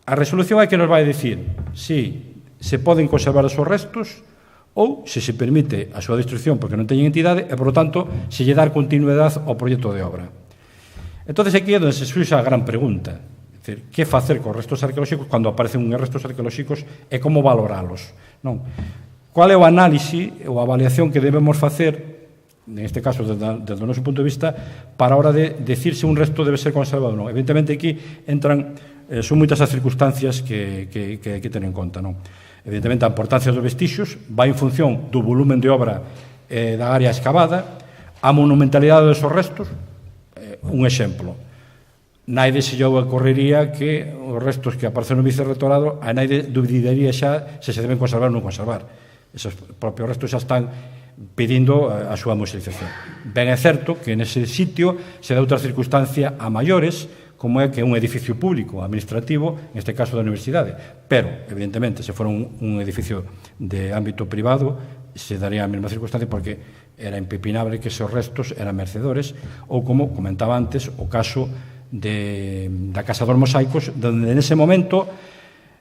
a resolución é que nos vai dicir se se poden conservar os seus restos ou se se permite a súa destrucción porque non teñen entidade e, por lo tanto, se lle dar continuidade ao proxecto de obra. Entón, aquí é onde se surxe a gran pregunta. É dicir, que facer cos restos arqueolóxicos cando aparecen uns restos arqueolóxicos e como valoralos? Non? Qual é o análise ou a avaliación que debemos facer, neste caso, desde o noso punto de vista, para a hora de decir se un resto debe ser conservado ou non? Evidentemente, aquí entran, son moitas as circunstancias que hai que tener en conta, non? Evidentemente, a importancia dos vestixios vai en función do volumen de obra da área excavada, a monumentalidade dos restos. Un exemplo, naide se lle ocorrería que os restos que aparecen no vicerrectorado, a naide dubidaría xa se deben conservar ou non conservar. Esos propios restos xa están pedindo a súa musealización. Ben é certo que nese sitio se dá outra circunstancia a maiores, como é que un edificio público, administrativo, neste caso da universidade. Pero, evidentemente, se fora un edificio de ámbito privado, se daría a mesma circunstancia porque era impepinable que esos restos eran merecedores, ou, como comentaba antes, o caso da Casa dos Mosaicos, donde nese momento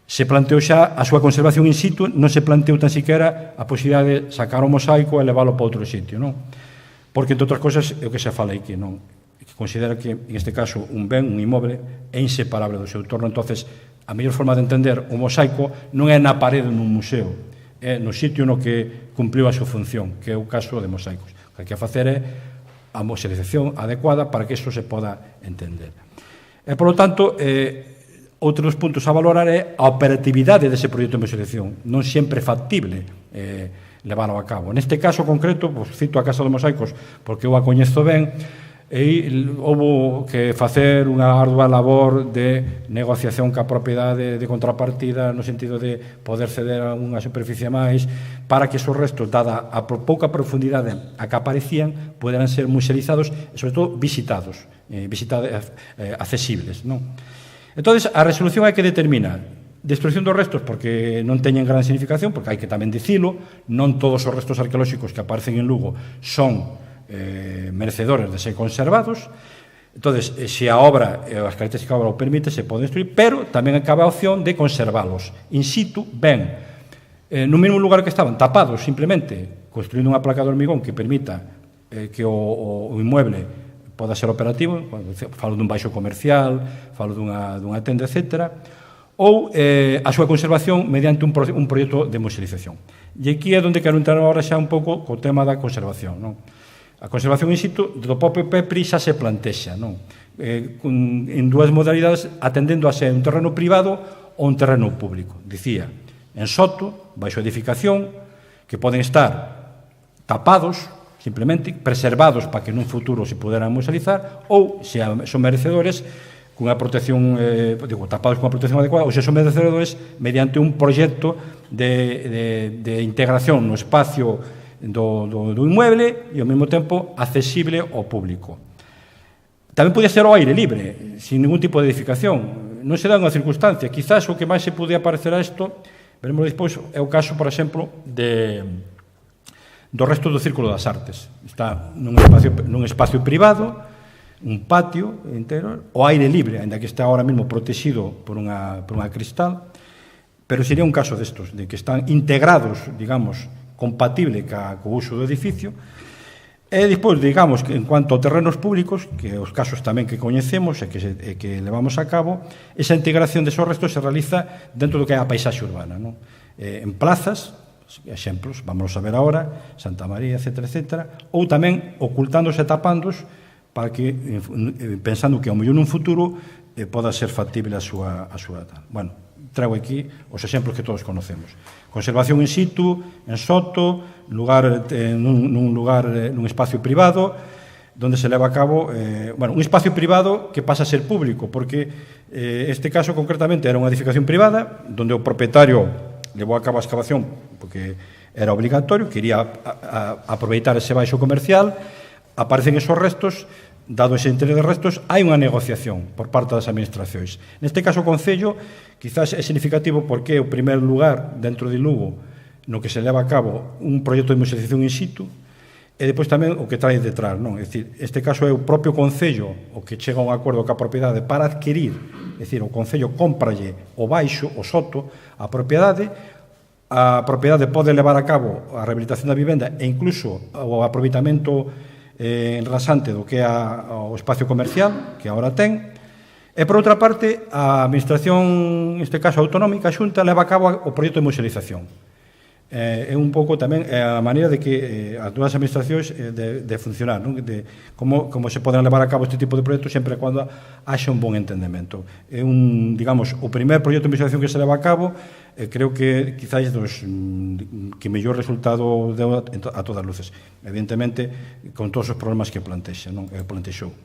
se planteou xa a súa conservación in situ, non se planteou tan siquiera a posibilidade de sacar o mosaico e leválo para outro sitio, non? Porque, entre outras cousas, é o que se fala aquí, non? Que considera que, en este caso, un ben, un inmoble, é inseparable do seu entorno. Entonces, a mellor forma de entender o mosaico non é na parede nun museo, é no sitio no que cumpliu a súa función, que é o caso de mosaicos. O que hai que facer é a musealización adecuada para que iso se poda entender. E, por lo tanto, outros puntos a valorar é a operatividade dese proxecto de musealización, non sempre factible leválo a cabo. Neste caso concreto, cito a Casa dos Mosaicos porque eu a coñezo ben, e houve que facer unha ardua labor de negociación ca propiedade de contrapartida no sentido de poder ceder a unha superficie máis para que esos restos, dada a pouca profundidade a que aparecían, poderan ser musealizados e, sobre todo, visitados, accesibles, non? Entón, a resolución é que determina Destrucción dos restos porque non teñen gran significación, porque hai que tamén dicilo, non todos os restos arqueolóxicos que aparecen en Lugo son merecedores de ser conservados. Entonces, se a obra, as características da obra o permite, se pode destruir, pero tamén acaba a opción de conservalos in situ, ben, no mesmo lugar que estaban, tapados, simplemente, construindo unha placa de hormigón que permita que o inmueble poda ser operativo, falo dun baixo comercial, falo dunha tenda, etc., ou a súa conservación mediante un proxecto de musealización. E aquí é onde quero entrar agora xa un pouco co tema da conservación, non? A conservación in situ do propio PEPRI xa se plantexa, non? En dúas modalidades, atendendo a ser un terreno privado ou un terreno público. Dicía, en soto, baixo edificación, que poden estar tapados, simplemente, preservados para que nun futuro se poderan musealizar, ou, se son merecedores, cunha protección, tapados cunha protección adecuada, ou se son merecedores mediante un proxecto de integración no espacio do inmueble e ao mesmo tempo accesible ao público. Tamén podía ser ao aire libre, sin ningún tipo de edificación. Non se dá unha circunstancia. Quizás o que máis se podía parecer a isto, veremos despois, é o caso, por exemplo, do resto do Círculo das Artes. Está nun espacio privado, un patio entero, o aire libre, ainda que está ahora mesmo protegido por unha cristal, pero sería un caso destos, de que están integrados, digamos, compatible co uso do edificio. E despois, digamos, que en cuanto a terrenos públicos, que os casos tamén que coñecemos e que levamos a cabo, esa integración desos restos se realiza dentro do que é a paisaxe urbana, non? En plazas, exemplos, vamos a ver agora, Santa María, etc., ou tamén ocultándose e tapándos para que, pensando que ao mellor nun futuro poda ser factible a súa tal. Bueno, trago aquí os exemplos que todos conocemos. Conservación in situ, en soto, nun espacio privado, onde se leva a cabo, un espacio privado que pasa a ser público, porque este caso concretamente era unha edificación privada, onde o propietario levou a cabo a excavación, porque era obligatorio, quería aproveitar ese baixo comercial, aparecen esos restos, dado ese interés de restos, hai unha negociación por parte das administracións. Neste caso, o Concello, quizás é significativo porque é o primer lugar dentro de Lugo no que se leva a cabo un proxecto de musealización in situ, e depois tamén o que trae detrás, non? É dicir, este caso é o propio Concello o que chega a un acordo ca propiedade para adquirir, é dicir, o Concello cómpralle o baixo, o soto, a propiedade pode levar a cabo a rehabilitación da vivenda e incluso o aproveitamento enrasante do que é o espacio comercial que agora ten, e por outra parte a administración, neste caso autonómica, a Xunta, leva a cabo o proxecto de musealización. É un pouco tamén a maneira de que as dúas administracións de funcionar, non? De como se poden levar a cabo este tipo de proxectos sempre e cando haxa un bon entendemento. É digamos, o primer proxecto de musealización que se leva a cabo, creo que quizás dos que mellor resultado deu a todas luces. Evidentemente, con todos os problemas que plantexou.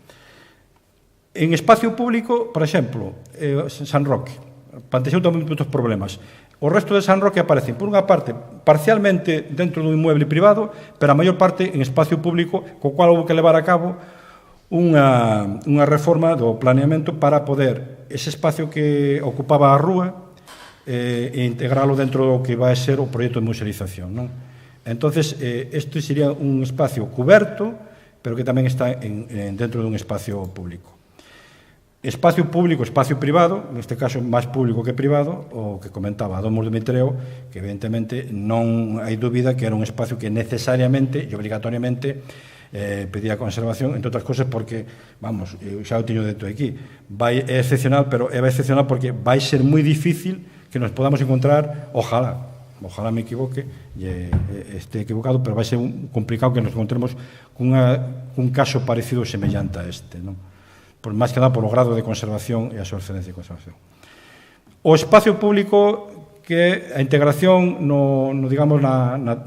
En espacio público, por exemplo, San Roque, plantexou tamén moitos problemas. O resto de San Roque aparecen, por unha parte, parcialmente dentro dun inmueble privado, pero a maior parte en espacio público, co cual houve que levar a cabo unha reforma do planeamento para poder ese espacio que ocupaba a rúa e integralo dentro do que vai ser o proxecto de musealización, non? Entonces, isto sería un espacio cuberto, pero que tamén está dentro dun espacio público. Espacio público, espacio privado, neste caso máis público que privado, o que comentaba Domos de Mitreo, que evidentemente non hai dúbida que era un espacio que necesariamente e obrigatoriamente pedía conservación, entre outras cosas porque, vamos, xa o teño dito aquí, é excepcional, pero é excepcional porque vai ser moi difícil que nos podamos encontrar, ojalá me equivoque e este equivocado, pero vai ser complicado que nos encontremos cun caso parecido ou semellante a este, non? Por máis que nada polo grado de conservación e a súa excedencia de conservación. O espacio público, que é a integración digamos,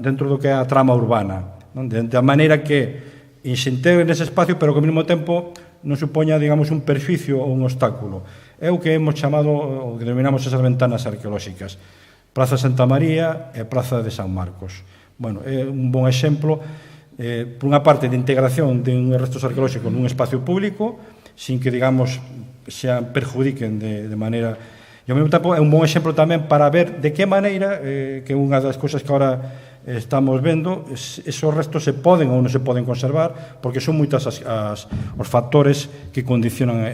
dentro do que é a trama urbana, non? De maneira que se integre nese espacio, pero que ao mesmo tempo non supoña, digamos, un perjuicio ou un obstáculo. É o que hemos chamado, o que denominamos esas ventanas arqueolóxicas. Praza Santa María e Praza de San Marcos. Bueno, é un bon exemplo, por unha parte, de integración de un restos arqueolóxicos nun espacio público, sin que, digamos, se perjudiquen de maneira E ao mesmo tempo é un bon exemplo tamén para ver de que maneira, que é unha das cousas que agora estamos vendo, esos restos se poden ou non se poden conservar, porque son moitas os factores que condicionan,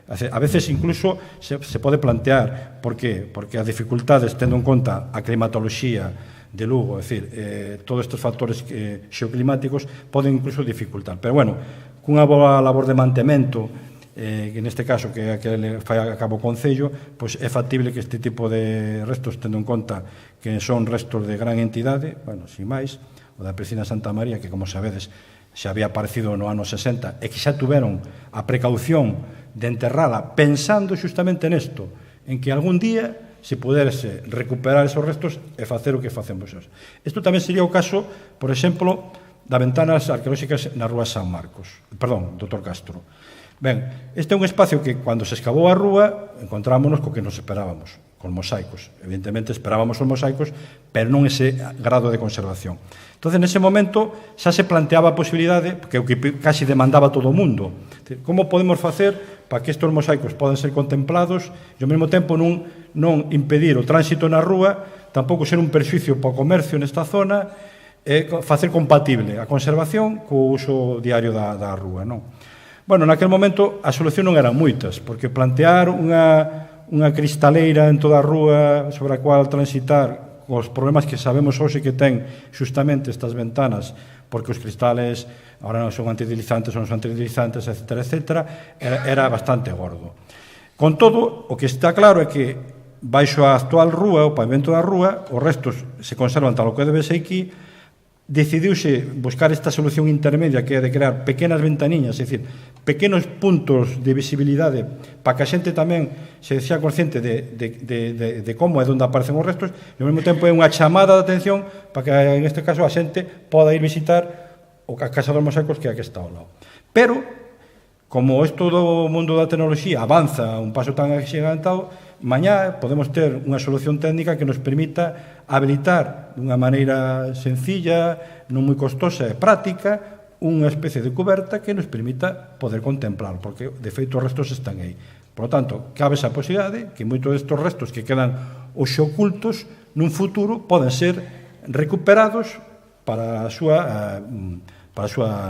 a veces incluso se pode plantear, por que? Porque as dificultades, tendo en conta a climatoloxía de Lugo, é dicir, todos estes factores xeoclimáticos poden incluso dificultar, pero bueno, cunha boa labor de mantemento, que neste caso que fai a cabo o Concello, pois é factible que este tipo de restos, tendo en conta que son restos de gran entidade, bueno, sin máis, o da Piscina Santa María, que como sabedes xa había aparecido no ano 60 e que xa tuveron a precaución de enterrala pensando xustamente nesto, en que algún día se puderse recuperar esos restos e facer o que facemos hoxe. Isto tamén sería o caso, por exemplo, das ventanas arqueolóxicas na Rúa San Marcos, perdón, Dr. Castro. Ben, este é un espacio que, cando se escavou a rúa, encontrámonos co que nos esperábamos, con mosaicos. Evidentemente, esperábamos os mosaicos, pero non ese grado de conservación. Entón, nese momento, xa se planteaba a posibilidade, que o que casi demandaba todo o mundo, como podemos facer para que estes mosaicos podan ser contemplados e, ao mesmo tempo, non impedir o tránsito na rúa, tampouco ser un perxuicio para o comercio nesta zona, e facer compatible a conservación co uso diario da rúa, non? Bueno, naquel momento a solución non eran moitas, porque plantear unha cristaleira en toda a rúa sobre a cual transitar os problemas que sabemos hoxe que ten xustamente estas ventanas, porque os cristales agora non son antideslizantes, son antideslizantes, etc., era bastante gordo. Con todo, o que está claro é que baixo a actual rúa, o pavimento da rúa, os restos se conservan tal o que debe ser aquí. Decidiuse buscar esta solución intermedia, que é de crear pequenas ventaniñas, é dicir, pequenos puntos de visibilidade para que a xente tamén se sea consciente de como é onde aparecen os restos, e ao mesmo tempo é unha chamada de atención para que, en este caso, a xente poda ir visitar a Casa dos Mosaicos, que é a que está ao lado. Pero, como isto do mundo da tecnoloxía avanza a un paso tan axigantado, mañá podemos ter unha solución técnica que nos permita habilitar dunha maneira sencilla, non moi costosa e práctica, unha especie de cuberta que nos permita poder contemplar, porque de feito os restos están aí. Por lo tanto, cabe esa posibilidade que moitos destes restos que quedan ocultos nun futuro poden ser recuperados para a súa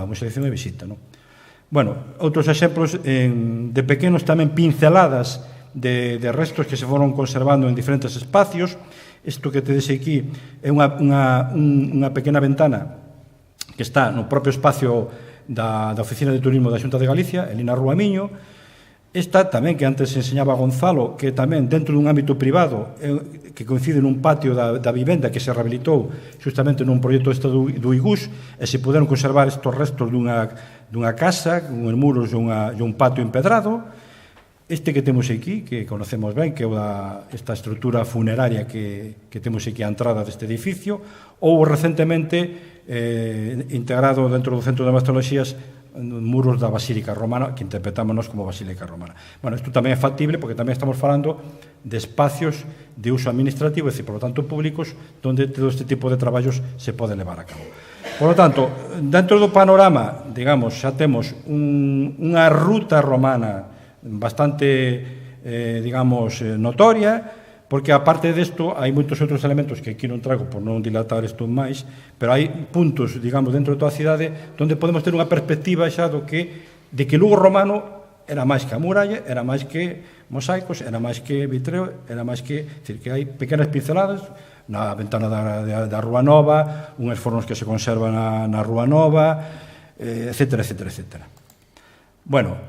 museación e visita, non? Bueno, outros exemplos de pequenos tamén pinceladas de restos que se foron conservando en diferentes espacios. Isto que tedes aquí é unha pequena ventana que está no propio espacio da Oficina de Turismo da Xunta de Galicia, en na Rúa Miño. Esta tamén, que antes enseñaba Gonzalo, que tamén dentro dun ámbito privado, que coincide nun patio da vivenda que se rehabilitou justamente nun proxecto do IGUS, e se puderon conservar estes restos dunha casa, con muros e un patio empedrado. Este que temos aquí, que conocemos ben, que é esta estrutura funeraria que temos aquí á entrada deste edificio, ou recentemente integrado dentro do Centro de Mastologías muros da Basílica Romana, que interpretámonos como Basílica Romana. Bueno, isto tamén é factible, porque tamén estamos falando de espacios de uso administrativo, é dicir, por lo tanto, públicos, onde todo este tipo de traballos se pode levar a cabo. Por lo tanto, dentro do panorama, digamos, xa temos unha ruta romana bastante, digamos, notoria, porque aparte desto hai moitos outros elementos que aquí non trago por non dilatar isto máis, pero hai puntos, digamos, dentro de toda a cidade onde podemos ter unha perspectiva xa de que Lugo romano era máis que a muralla, era máis que mosaicos, era máis que vitreo, era máis que... É dicir, que hai pequenas pinceladas na ventana da Rúa Nova, unhas fornos que se conservan na Rúa Nova, etc. Bueno,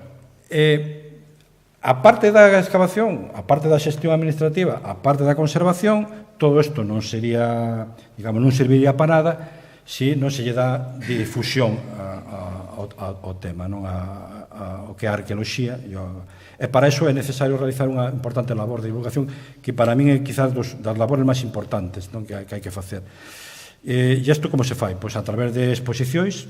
a parte da excavación, a parte da xestión administrativa, a parte da conservación, todo isto non sería, digamos, non serviría para nada se non se lle dá difusión ao tema, non ao que é a arqueoloxía. E para iso é necesario realizar unha importante labor de divulgación que para min é quizás das labores máis importantes que hai que facer. E isto como se fai? Pois a través de exposicións,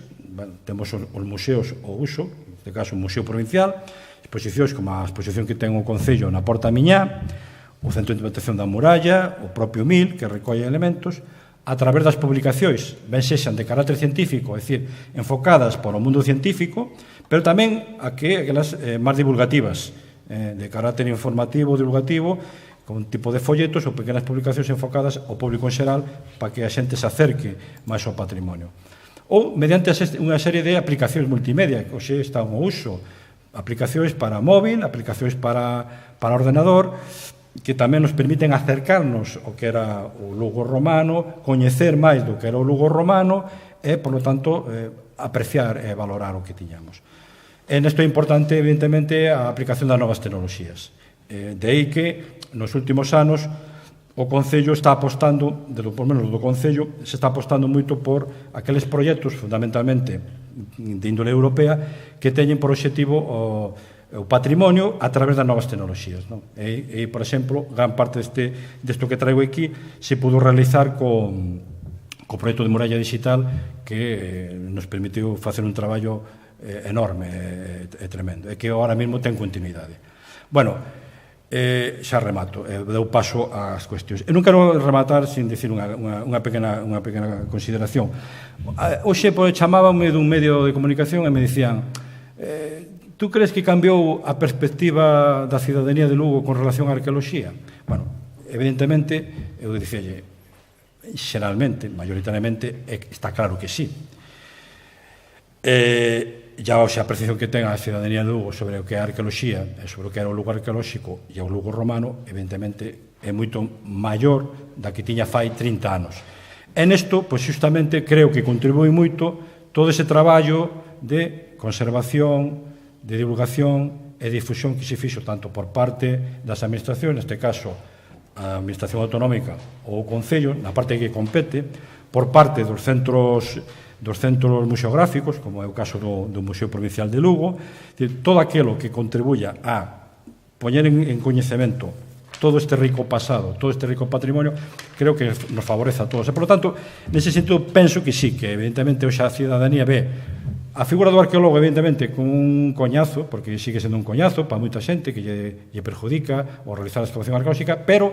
temos os museos ao uso, neste caso o Museo Provincial, exposicións como a exposición que ten o Concello na Porta Miñá, o Centro de Interpretación da Muralla, o propio MIL, que recolle elementos, a través das publicacións, ben sexan de carácter científico, é dicir, enfocadas para o mundo científico, pero tamén aquelas máis divulgativas, de carácter informativo, divulgativo, con un tipo de folletos ou pequenas publicacións enfocadas ao público en xeral para que a xente se acerque máis ao patrimonio. Ou mediante unha serie de aplicacións multimedia, que hoxe están ao uso, aplicacións para móvil, aplicacións para ordenador, que tamén nos permiten acercarnos ao que era o Lugo romano, coñecer máis do que era o Lugo romano e, por lo tanto, apreciar e valorar o que tiñamos. E nesto é importante, evidentemente, a aplicación das novas tecnoloxías. De aí que, nos últimos anos, o Concello está apostando, por menos do Concello, se está apostando moito por aqueles proxectos, fundamentalmente de índole europea, que teñen por objetivo o patrimonio a través das novas tecnoloxías. E, por exemplo, gran parte desto que traigo aquí se pudo realizar co proxecto de Muralla Digital, que nos permitiu facer un traballo enorme e tremendo, e que ahora mesmo ten continuidade. Bueno, xa remato, dou paso ás cuestións. E non quero rematar sin dicir unha pequena consideración. Hoxe chamábame dun medio de comunicación e me dicían: tú crees que cambiou a perspectiva da cidadanía de Lugo con relación á arqueoloxía? Bueno, evidentemente, eu dicelle, xeralmente, maioritariamente, está claro que sí. Ya hoxe a percepción que ten a cidadanía de Lugo sobre o que é a arqueoloxía e sobre o que era o Lugo arqueolóxico e o Lugo romano, evidentemente, é moito maior da que tiña fai 30 anos. E nesto, pois, justamente, creo que contribui moito todo ese traballo de conservación, de divulgación e difusión que se fixo tanto por parte das administracións, neste caso a Administración Autonómica ou o Concello, na parte que compete, por parte dos centros museográficos, como é o caso do Museo Provincial de Lugo, todo aquilo que contribuya a poñer en coñecemento todo este rico pasado, todo este rico patrimonio, creo que nos favorece a todos. E, por lo tanto, nese sentido, penso que sí, que evidentemente hoxe a cidadanía ve a figura do arqueólogo, evidentemente, con un coñazo, porque sigue sendo un coñazo para moita xente que lle perjudica o realizar a excavación arqueolóxica, pero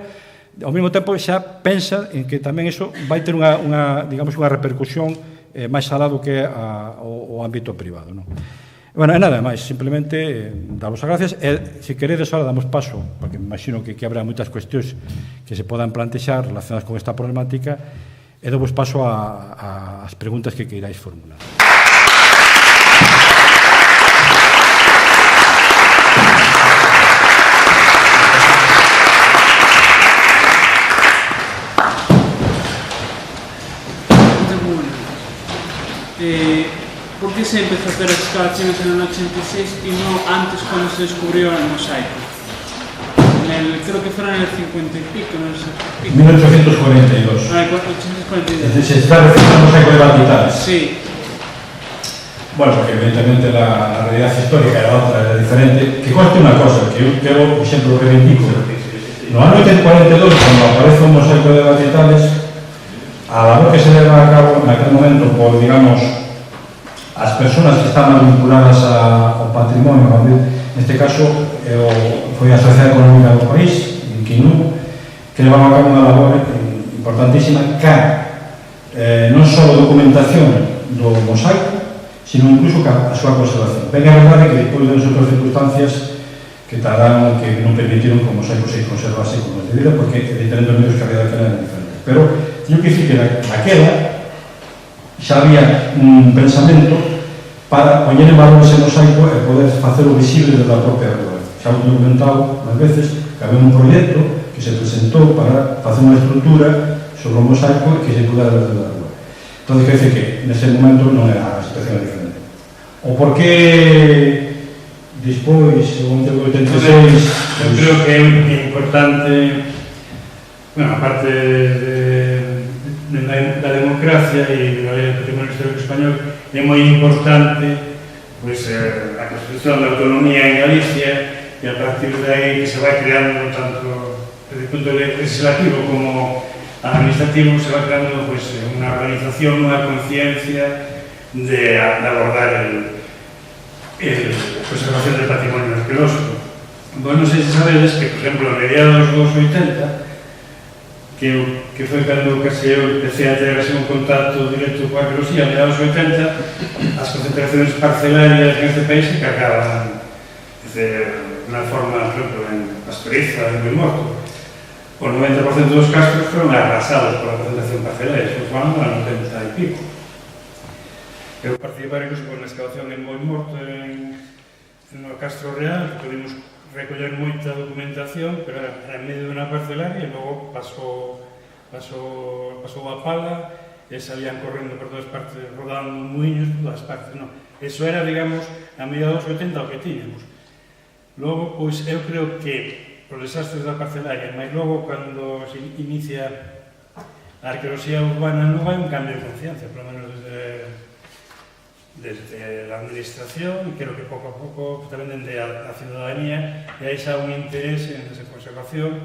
ao mesmo tempo xa pensa en que tamén iso vai ter unha repercusión máis alá do que o ámbito privado. Bueno, e nada máis, simplemente daros as gracias, e se queredes ahora damos paso, porque me imagino que habrá moitas cuestións que se podan plantexar relacionadas con esta problemática, e damos paso ás preguntas que queiráis formular. ¿Por qué se empezó a hacer excavaciones en el 86 y no antes cuando se descubrió el mosaico? Creo que fueron en el 50 y pico, no sé. 1842. Ah, 1842. Se está refiriendo al mosaico de Batitales. Sí. Bueno, porque evidentemente la realidad histórica era otra, era diferente. Que conste una cosa, que yo quiero, por ejemplo, reivindico. No año 42, cuando aparece un mosaico de Batitales, a la vez que se lleva a cabo en aquel momento por, digamos, as persoas que estaban vinculadas ao patrimonio, en este caso foi a Sociedade Económica do País, en Quinú, que levaba a cabo unha labor importantísima que non só documentación do mosaico, sino incluso a súa conservación. Ben, a verdade que depois de outras circunstancias que tardaron, que non permitiron que o mosaico se conservase como es debido, porque evidentemente os medios que había daquela eran diferentes. Pero teño que dicir que naquela xa había un pensamento para poñer en valor ese mosaico e poder facelo visible desde a propia rúa. Xa ho documentado máis veces que había un proxecto que se presentou para facer unha estrutura sobre o mosaico e que se pudera ver desde a rúa. Entón, quer dizer que nese momento non era a situación diferente. O por que despois, en 86... Eu creo que é importante, bueno, aparte da democracia e do patrimonio histórico español, é moi importante a construcción da autonomía en Galicia e a partir de aí que se vai creando tanto desde o punto legislativo como administrativo se vai creando unha organización, unha conciencia de abordar a conservación del patrimonio arqueológico. Vos non sei se sabedes que, por exemplo, a mediados dos 80 que foi cando case eu empecé a ter un contacto directo coa arqueoloxía, a mediados dos 80, as concentracións parcelarias neste país se cargaban de unha forma, por exemplo, en Pastoriza, en Belmorto. o 90% dos castros foron arrasados pola presentación parcelaria, estamos falando no 90 e pico. Eu participar incluso con a excavación en Boi Morto no Castro Real, que pudimos recoller moita documentación, pero era en medio dunha parcelaria e logo pasou a pala e salían correndo por todas partes, rodando muiños por todas partes, non. Eso era, digamos, a mediados dos 80 o que tiñamos. Logo, pois, eu creo que os desastres da parcelaria, mas logo, cando se inicia a arqueoloxía urbana, non hai un cambio de conciencia, polo menos desde a administración, e creo que pouco a pouco tamén dende a ciudadanía, e hai xa un interés en esa conservación,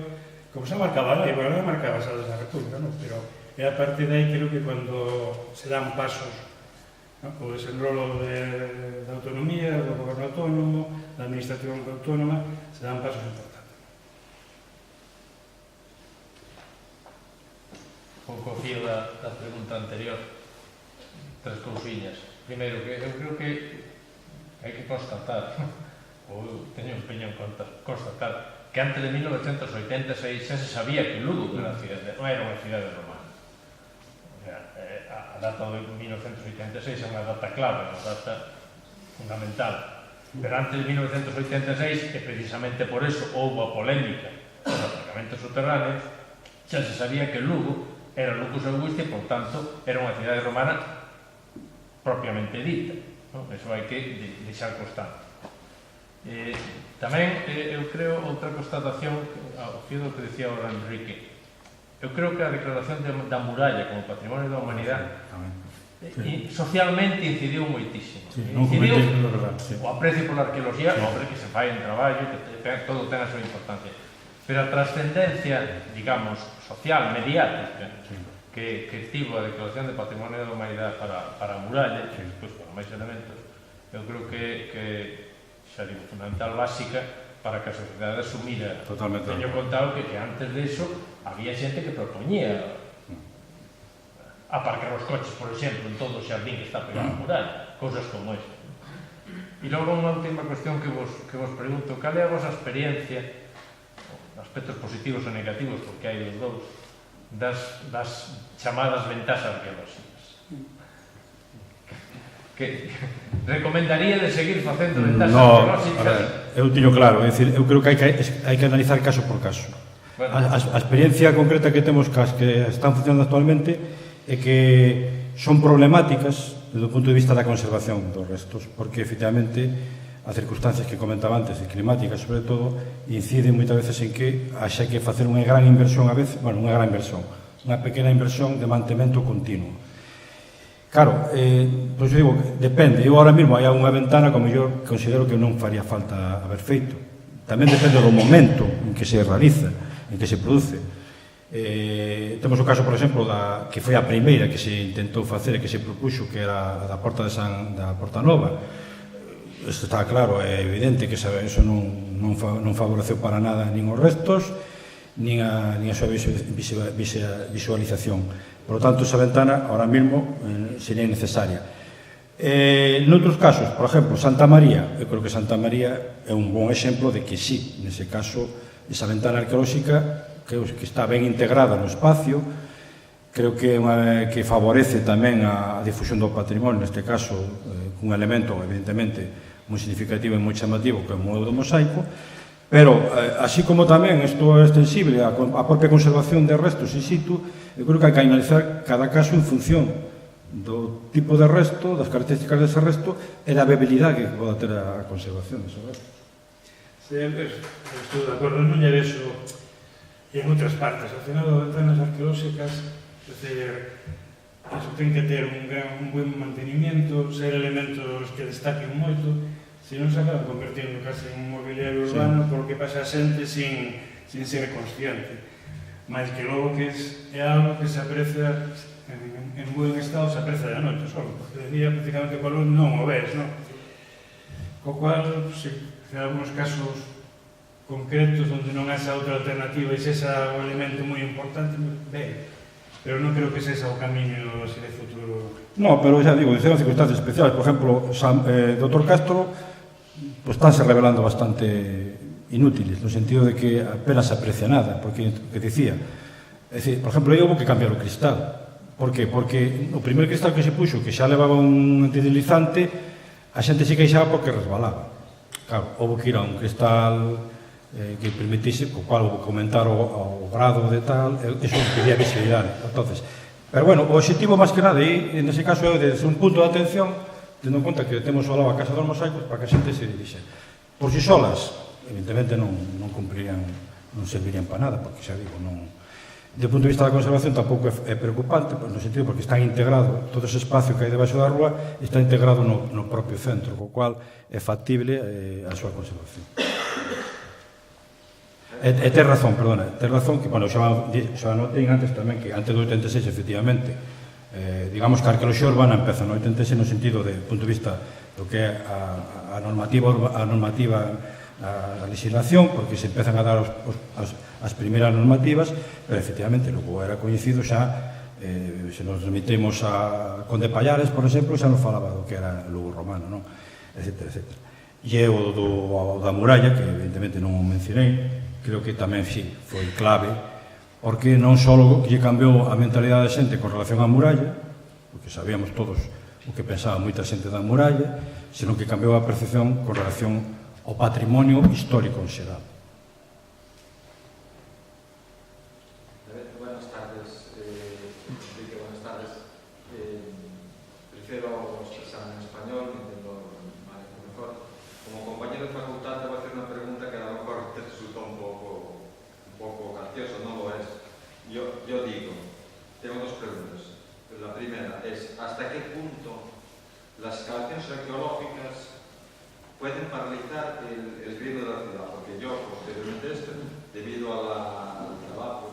como se marcaba lá, igual non marcaba xa desde a República, non? Pero é a partir de aí, creo que cando se dan pasos, ¿no? O desenrolo da autonomía, do goberno autónomo, da administración autónoma, se dan pasos importantes. Un pouco fío da pregunta anterior, tres cousiñas. Primeiro, que eu creo que hai que constatar, ou eu teño empeño en constatar, que antes de 1986 xa se sabía que Lugo non era unha cidade romana. O sea, a data de 1986 é unha data clave, unha data fundamental. Pero antes de 1986, e precisamente por eso houve a polémica dos aparcamentos subterráneos, xa se sabía que Lugo era Lucus Augusta e, por tanto, era unha cidade romana propiamente dita. Eso hai que deixar constante. Tamén, eu creo, outra constatación, ao fío do que dicía ahora Enrique, eu creo que a declaración da muralla como patrimonio da humanidade socialmente incidiu moitísimo. Incidiu o aprecio pola arqueoloxía, que se fai en traballo, que todo ten a súa importancia. Pero a trascendencia, digamos, social, mediática, que tivo a declaración de patrimonio da humanidade para a muralla, e despois para máis elementos, eu creo que xa digo, fundamental, básica, para que a sociedade asumira. Totalmente. Teño contado que antes de eso había xente que propoñía aparcar os coches, por exemplo, en todo o xardín que está pegado a muralla, cousas como esta. E logo unha última cuestión que vos pregunto, cal é a vosa experiencia, aspectos positivos ou negativos, porque hai dos dous, das chamadas ventas arqueolóxicas? Que recomendaría de seguir facendo ventas arqueolóxicas? Eu teño claro, é dicir, eu creo que hai que analizar caso por caso. A experiencia concreta que temos cas que están funcionando actualmente é que son problemáticas desde o punto de vista da conservación dos restos, porque efectivamente as circunstancias que comentaba antes, e climáticas sobre todo, inciden moitas veces en que haxa que facer unha gran inversión a veces, unha gran inversión, unha pequena inversión de mantemento continuo. Claro, pois eu digo, depende. Eu ahora mesmo hai unha ventana que ao mellor considero que non faría falta haber feito. Tamén depende do momento en que se realiza, en que se produce. Temos o caso, por exemplo, que foi a primeira que se intentou facer e que se propuxo, que era a da Porta Nova. Isto está claro, é evidente que eso non favoreceu para nada nin os restos, nin a súa visualización. Por lo tanto, esa ventana, ahora mesmo, sería necesaria. Noutros casos, por exemplo, Santa María, eu creo que Santa María é un bon exemplo de que sí, nese caso, esa ventana arqueolóxica que está ben integrada no espacio, creo que favorece tamén a difusión do patrimonio, neste caso, un elemento, evidentemente, moi significativo e moi chamativo, que é o modelo do mosaico, pero, así como tamén isto é extensible a propia conservación de restos in situ, eu creo que hai que analizar cada caso en función do tipo de resto, das características dese resto e da viabilidade que poda ter a conservación dese resto. Estou de acordo, non lle vexo en outras partes. Ao final, as ventanas arqueolóxicas, eso ten que ter un buen mantenimiento, ser elementos que destaquen moito, se non se acaban convertindo casi en un mobiliario urbano, porque pasa a xente sin ser consciente. Mas que logo que é algo que se aprecia en buen estado, se aprecia de noite só, porque de día prácticamente con luz non o ves, non? Co cual, se hai algunos casos concretos onde non haxa outra alternativa e se xa un elemento moi importante, ben, pero non creo que se xa o camiño así de futuro. No, pero xa digo, en circunstancias especiales, por exemplo, Dr. Castro, pues estánse revelando bastante inútiles, no sentido de que apenas se aprecia nada, porque, que dicía, é dicir, por exemplo, houve que cambiar o cristal. Por qué? Porque o primeiro cristal que se puxo, que xa levaba un antideslizante, a xente se queixaba porque resbalaba. Claro, houve que ir a un cristal que permitise, co cual houve que aumentar o grado de tal, eso pedía visibilidade. Entonces, pero bueno, o objetivo máis que nada, e nese caso é desde un punto de atención, tendo en conta que temos ao lado a Casa dos Mosaicos para que a xente se dirixe. Por si solas, evidentemente non cumplirían, non servirían para nada, porque xa digo, non... Desde o punto de vista da conservación tampouco é preocupante, no sentido porque está integrado, todo ese espacio que hai debaixo da rúa está integrado no propio centro, co cual é factible a súa conservación. E ten razón, que, bueno, xa notei antes tamén que antes do 86, efectivamente, digamos que a arqueoloxía urbana empeza no 86 no sentido do punto de vista do que é a normativa, a legislación, porque se empezan a dar as primeiras normativas, pero efectivamente logo era coñecido xa, se nos remitemos a Conde Pallares, por exemplo, xa nos falaba do que era Lugo romano, non? Etcétera, etcétera. E o da muralla, que evidentemente non o mencionei, creo que tamén sí, foi clave, porque non só lle cambiou a mentalidade da xente con relación á muralla, porque sabíamos todos o que pensaba moita xente da muralla, senón que cambiou a percepción con relación ao patrimonio histórico en xeral. Buenas tardes, Enrique, buenas tardes. Prefiero expresar en español, intento manejar mejor. Como compañero de facultad te voy a hacer una pregunta que a lo mejor te resulta un poco gracioso, no lo es. Yo digo, tengo dos preguntas. La primera es, ¿hasta qué punto las excavaciones arqueológicas pueden paralizar el gremio de la ciudad? Porque yo, posteriormente debido al trabajo,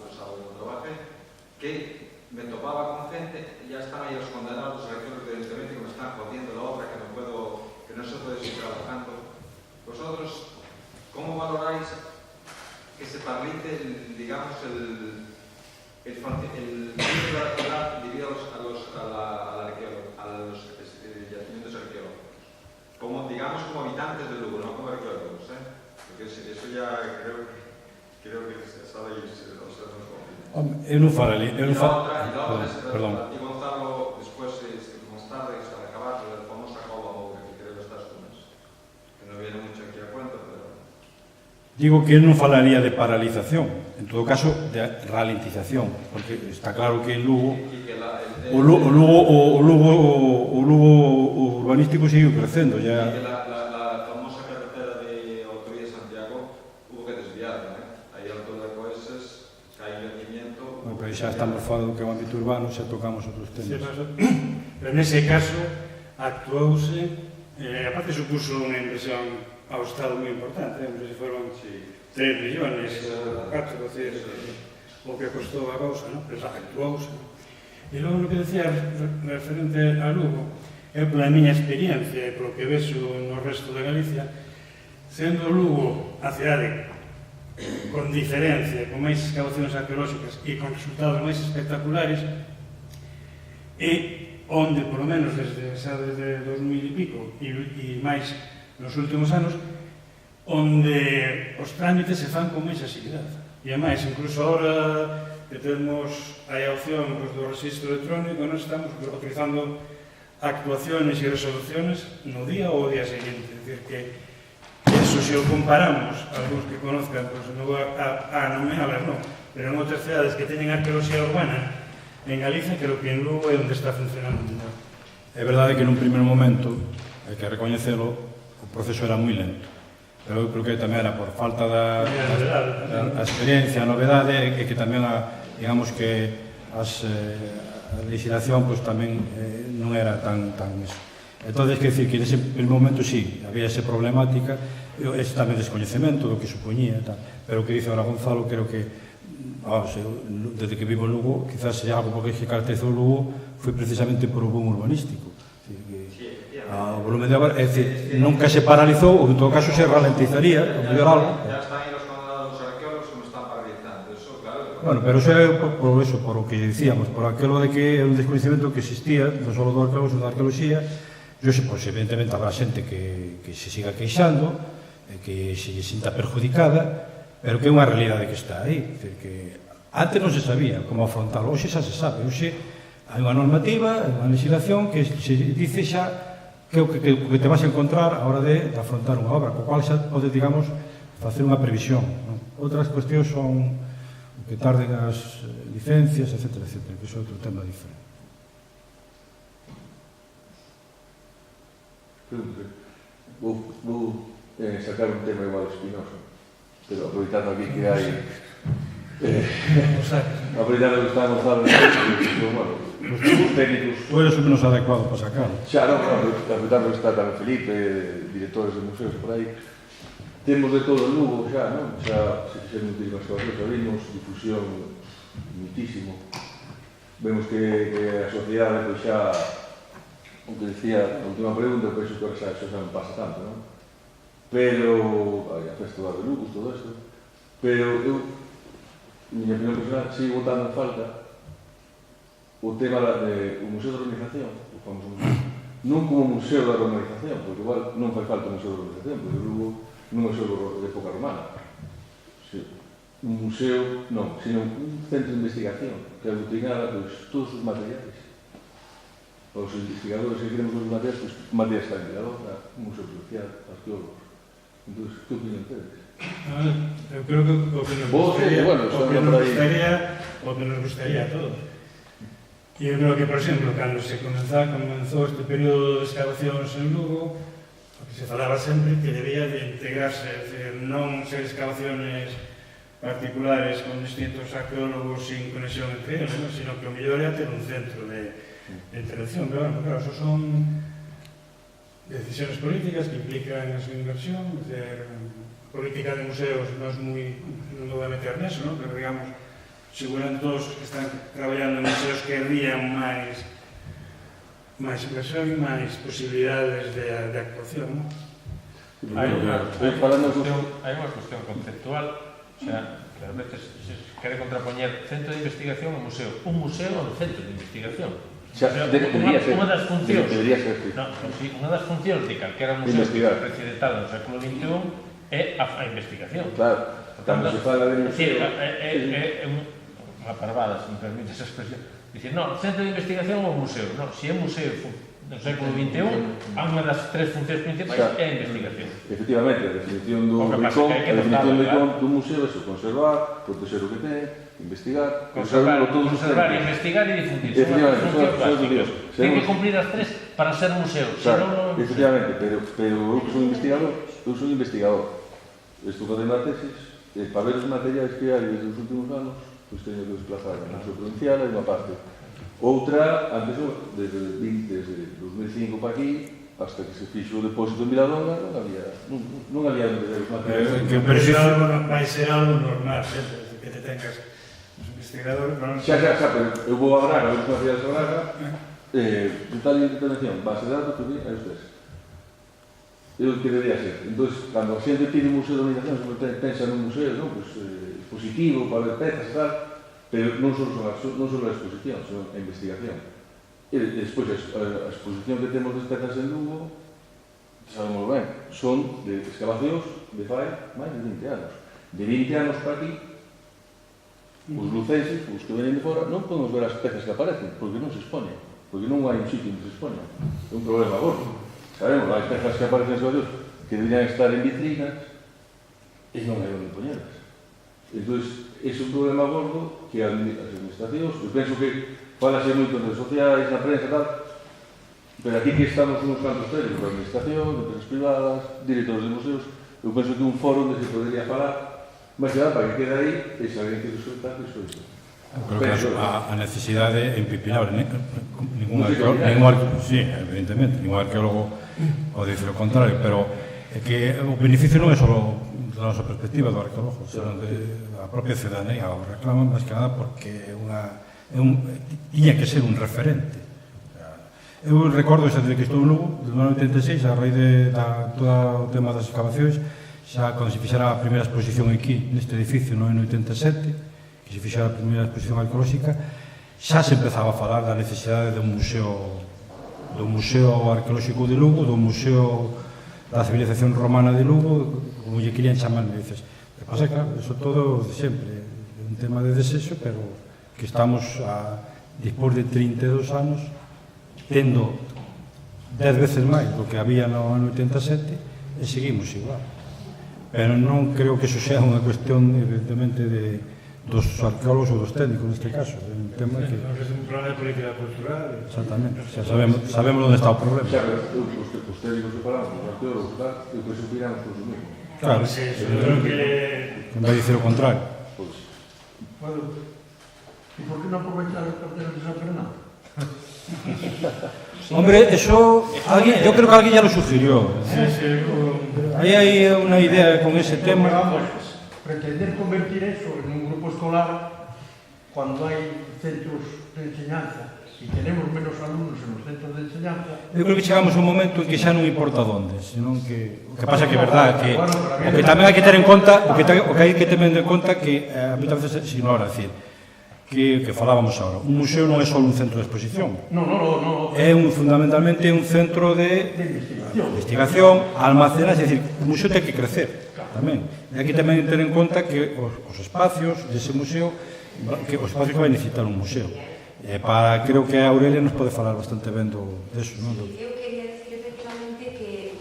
que me topaba con gente, ya están ahí los condenados, los arqueólogos evidentemente que me están jodiendo la obra, que no se puede seguir trabajando. Vosotros, ¿cómo valoráis que se paralice, digamos, el gremio de la ciudad debido a los yacimientos arqueológicos? Como, digamos, como habitantes del Lugo, no como arqueólogos, porque eso ya creo que sabéis, o sea, no es como... Eu non falaría... E la otra es, perdón. y Gonzalo, después, más tarde, al acabar, la famosa Cova Moura, que creo que estas zonas, que no viene mucho aquí a cuenta, pero... Digo que eu non falaría de paralización, en todo caso, de ralentización, porque está claro que en Lugo... O Lugo urbanístico sigue crecendo, ya... Y que la famosa carretera de Autoría Santiago hubo que desviarla, Ahí al todo de Coeses, cae el yacimiento... Bueno, pero xa estamos fora do que é o ámbito urbano, xa tocamos outros temas. Pero nese caso actuouse, aparte supuso unha inversión ao Estado moi importante, se foron 3 millones, 4, o que costou a cousa, pero actuouse. E logo, o que decía referente a Lugo, é pola miña experiencia e polo que vexo no resto de Galicia, sendo Lugo a cidade con diferencia, con máis excavacións arqueolóxicas e con resultados máis espectaculares, e onde, polo menos, desde 2000 e pico e máis nos últimos anos, onde os trámites se fan con máis axilidade. E, ademais, incluso agora que temos a opción do registro electrónico, nós estamos utilizando actuaciones e resoluciones no día ou o día seguinte. É dicir, que eso, se o comparamos, algúns que conozcan, non vou a nomealas, non, pero en outras cidades que teñen arqueoloxía urbana, en Galicia, creo que en Lugo é onde está funcionando mellor. É verdade que nun primeiro momento, hai que recoñecelo, o proceso era moi lento. Pero eu creo que tamén era por falta da experiencia, a novedade, e que tamén, digamos que a legislación tamén non era tan eso. Entón, quer dizer que nese primeiro momento sí, había esa problemática, ese tamén descoñecemento do que supoñía, pero o que dice ahora Gonzalo, creo que desde que vivo en Lugo, quizás algo porque se caracterizou Lugo foi precisamente por o boom urbanístico. O volumen de obra, é dicir, nunca se paralizou, ou en todo caso se ralentizaría, o mellor algo. Ya están aí os condenados arqueólogos que me están paralizando, eso, claro. Bueno, pero eso é por o que dicíamos, por aquilo de que é un descoñecemento que existía, non só do arqueólogos, da arqueoloxía. Yo, pues, evidentemente, habrá xente que se siga queixando, que se lle sinta perjudicada, pero que é unha realidade que está aí. Dicir, que antes non se sabía como afrontalo, hoxe xa se sabe. Hoxe hai unha normativa, hai unha legislación que se dice xa que o que te vas a encontrar a hora de afrontar unha obra, co cual xa pode, digamos, facer unha previsión. Outras cuestións son o que tarden as licencias, etc., etc., que iso é outro tema diferente. Vou sacar un tema igual espinoso, pero aproveitando aquí que hai aproveitando que estamos falando os técnicos O eres o menos adecuado para sacarlo. xa non, aproveitando que está tamén Felipe, directores de museos por aí, temos de todo en Lugo xa, non? Xa se fixeron muitísimas cousas, xa vimos difusión muitísimo, vemos que a sociedade pois xa, o que decía a última pregunta, penso que xa non pasa tanto, non? Pero, a Festival de Lugo, todo isto, pero eu, miña opinión personal, sigo botando en falta o tema do Museo de Organización, o famoso museo, non como museo da organización, porque igual non fai falta un museo de organización, porque Lugo non é só de época romana. Un museo, non, sino un centro de investigación que aglutinara pois, todos os materiais. Os investigadores que queremos os materiais, pois, materiais para investigador, un museo social, arqueólogos. Entón, que opinión tedes? Eu creo que o que nos gustaría a todos. E eu creo que, por exemplo, cando se comenzou este período de excavacións en Lugo, o que se falaba sempre que debía de integrarse, é dicir, non ser excavacións particulares con distintos arqueólogos sin conexión entre eles, sino que o mellor é ter un centro de intervención. Pero, bueno, claro, eso son decisiones políticas que implican a súa inversión, política de museos non vou a meter neso, ¿no? Pero digamos, seguramente todos os que están traballando en museos querrían máis inversión e máis posibilidades de actuación, ¿no? Hai unha cuestión conceptual, o sea, que a veces se quere contrapoñer centro de investigación e museo. Un museo é un centro de investigación. Unha das funcións unha das funcións de calquera museo occidental no século XXI é a investigación. Claro, cando se fala de museo é unha parvada, se me permite esa expresión, dicir, non, centro de investigación ou museo, non, se é museo no século XXI, unha das tres funcións principais é a investigación. Efectivamente, a definición do Ricón do museo é conservar, proteger o que ten, investigar, conservar, investigar e difundir. Son as funcións básicas. Ten que cumplir as tres para ser museo. Efectivamente, pero eu que son investigador. Estou facendo a tesis, para ver os materiais que hai desde os últimos anos, pois teño que desplazar a Museo Provincial e unha parte. Outra, antes, desde 2005 para aquí, hasta que se fixo o depósito en Viladonga, non había onde ver os materiais. Vai ser algo normal, sempre, que te tengas os investigadores. Xa, pero eu vou a Braga, os materiais a Braga, total intervención, base de datos, aí os tres. É o que debería ser. Entón, cando a xente pide un museo de organización, sempre pensa nun museo, expositivo, para ver pezas e tal, pero non só a exposición, senón a investigación. E despois, a exposición que temos das pezas en Lugo, sabemos ben, son de excavacións de fai máis de 20 anos. De 20 anos para aquí, os lucenses, os que venen de fora, non podemos ver as pezas que aparecen, porque non se expoñen, porque non hai un sitio onde se expoñen. É un problema gordo. Sabemos, hai pezas que aparecen en excavacións que deberían estar en vitrinas e non hai onde poñelas. Entón, é un problema gordo que as administracións, eu penso que falase moito nas redes sociais, na prensa e tal, pero aquí que estamos uns cantos técnicos, a administración, empresas privadas, directores de museos, eu penso que un foro onde se podría falar, máis que nada, para que quede aí, e se alguén que resulta, que iso. Creo que a necesidade é impepinable. Ningún arqueólogo, sí, evidentemente, ningún arqueólogo pode dicir o contrario, pero é que o beneficio non é só da nosa perspectiva do arqueólogo, senón da propia ciudadanía, o reclama máis que nada porque tiña que ser un referente. Eu recordo, desde que estou en Lugo, do ano 86, a raíz de todo o tema das excavacións, xa cando se fixera a primeira exposición aquí, neste edificio, no ano 87, que se fixera a primeira exposición arqueolóxica, xa se empezaba a falar da necesidade do museo arqueolóxico de Lugo, do museo da civilización romana de Lugo, como lle querían chamarme, dices, que pasa, claro, eso todo de sempre, un tema de desexo, pero que estamos despois de 32 anos tendo 10 veces máis do que había no ano 87 e seguimos igual. Pero non creo que eso sea unha cuestión, evidentemente, dos arqueólogos ou dos técnicos, neste caso. É un tema que... É un problema de política cultural. Exactamente. Xa sabemos onde está o problema. Xa, pero os técnicos que falamos, os arqueólogos, e o que supiramos por mesmo. Claro. Sí, yo creo que... En vez de dicir o contrario. Bueno, ¿y por qué no aprovechar el cartel de San Fernando? Hombre, eso yo creo que alguien ya lo sugirió. Ahí hay una idea con ese tema. Vamos, pretender convertir eso en un grupo escolar cuando hay centros de enseñanza y tenemos menos alumnos en los centros de enseñanza. Eu creo que chegamos a un momento en que xa non importa onde, senón que o que pasa que é verdad que o que tamén hai que ter en conta, o que hai que ter en conta que a moitas veces se ignora, decir, que falábamos agora. Un museo non é só un centro de exposición. No. É fundamentalmente un centro de investigación, almacenas, é dicir, o museo ten que crecer tamén. E hai que tamén ter en conta que os espacios dese museo, que os espacios que vai necesitar un museo. Creo que a Aurelia nos pode falar bastante ben deso, non? Eu quería decir efectivamente que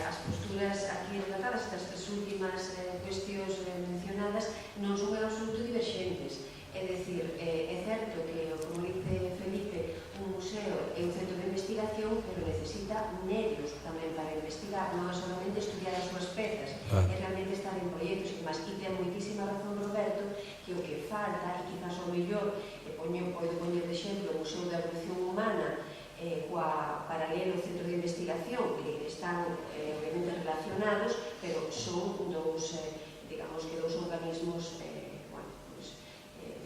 as posturas aquí relatadas, estas tres últimas cuestións mencionadas, non son en absoluto diverxentes. É dicir, é certo que, como dice Felipe, un museo é un centro de investigación, pero necesita medios tamén para investigar, non é solamente estudiar as súas pezas, é realmente estar en proxectos e máis. E ten moitísima razón Roberto que o que falta, e quizás o mellor, podo poñer de exemplo o Museo da Evolución Humana coa paralelo Centro de Investigación, que están obviamente relacionados, pero son dous, digamos que dous organismos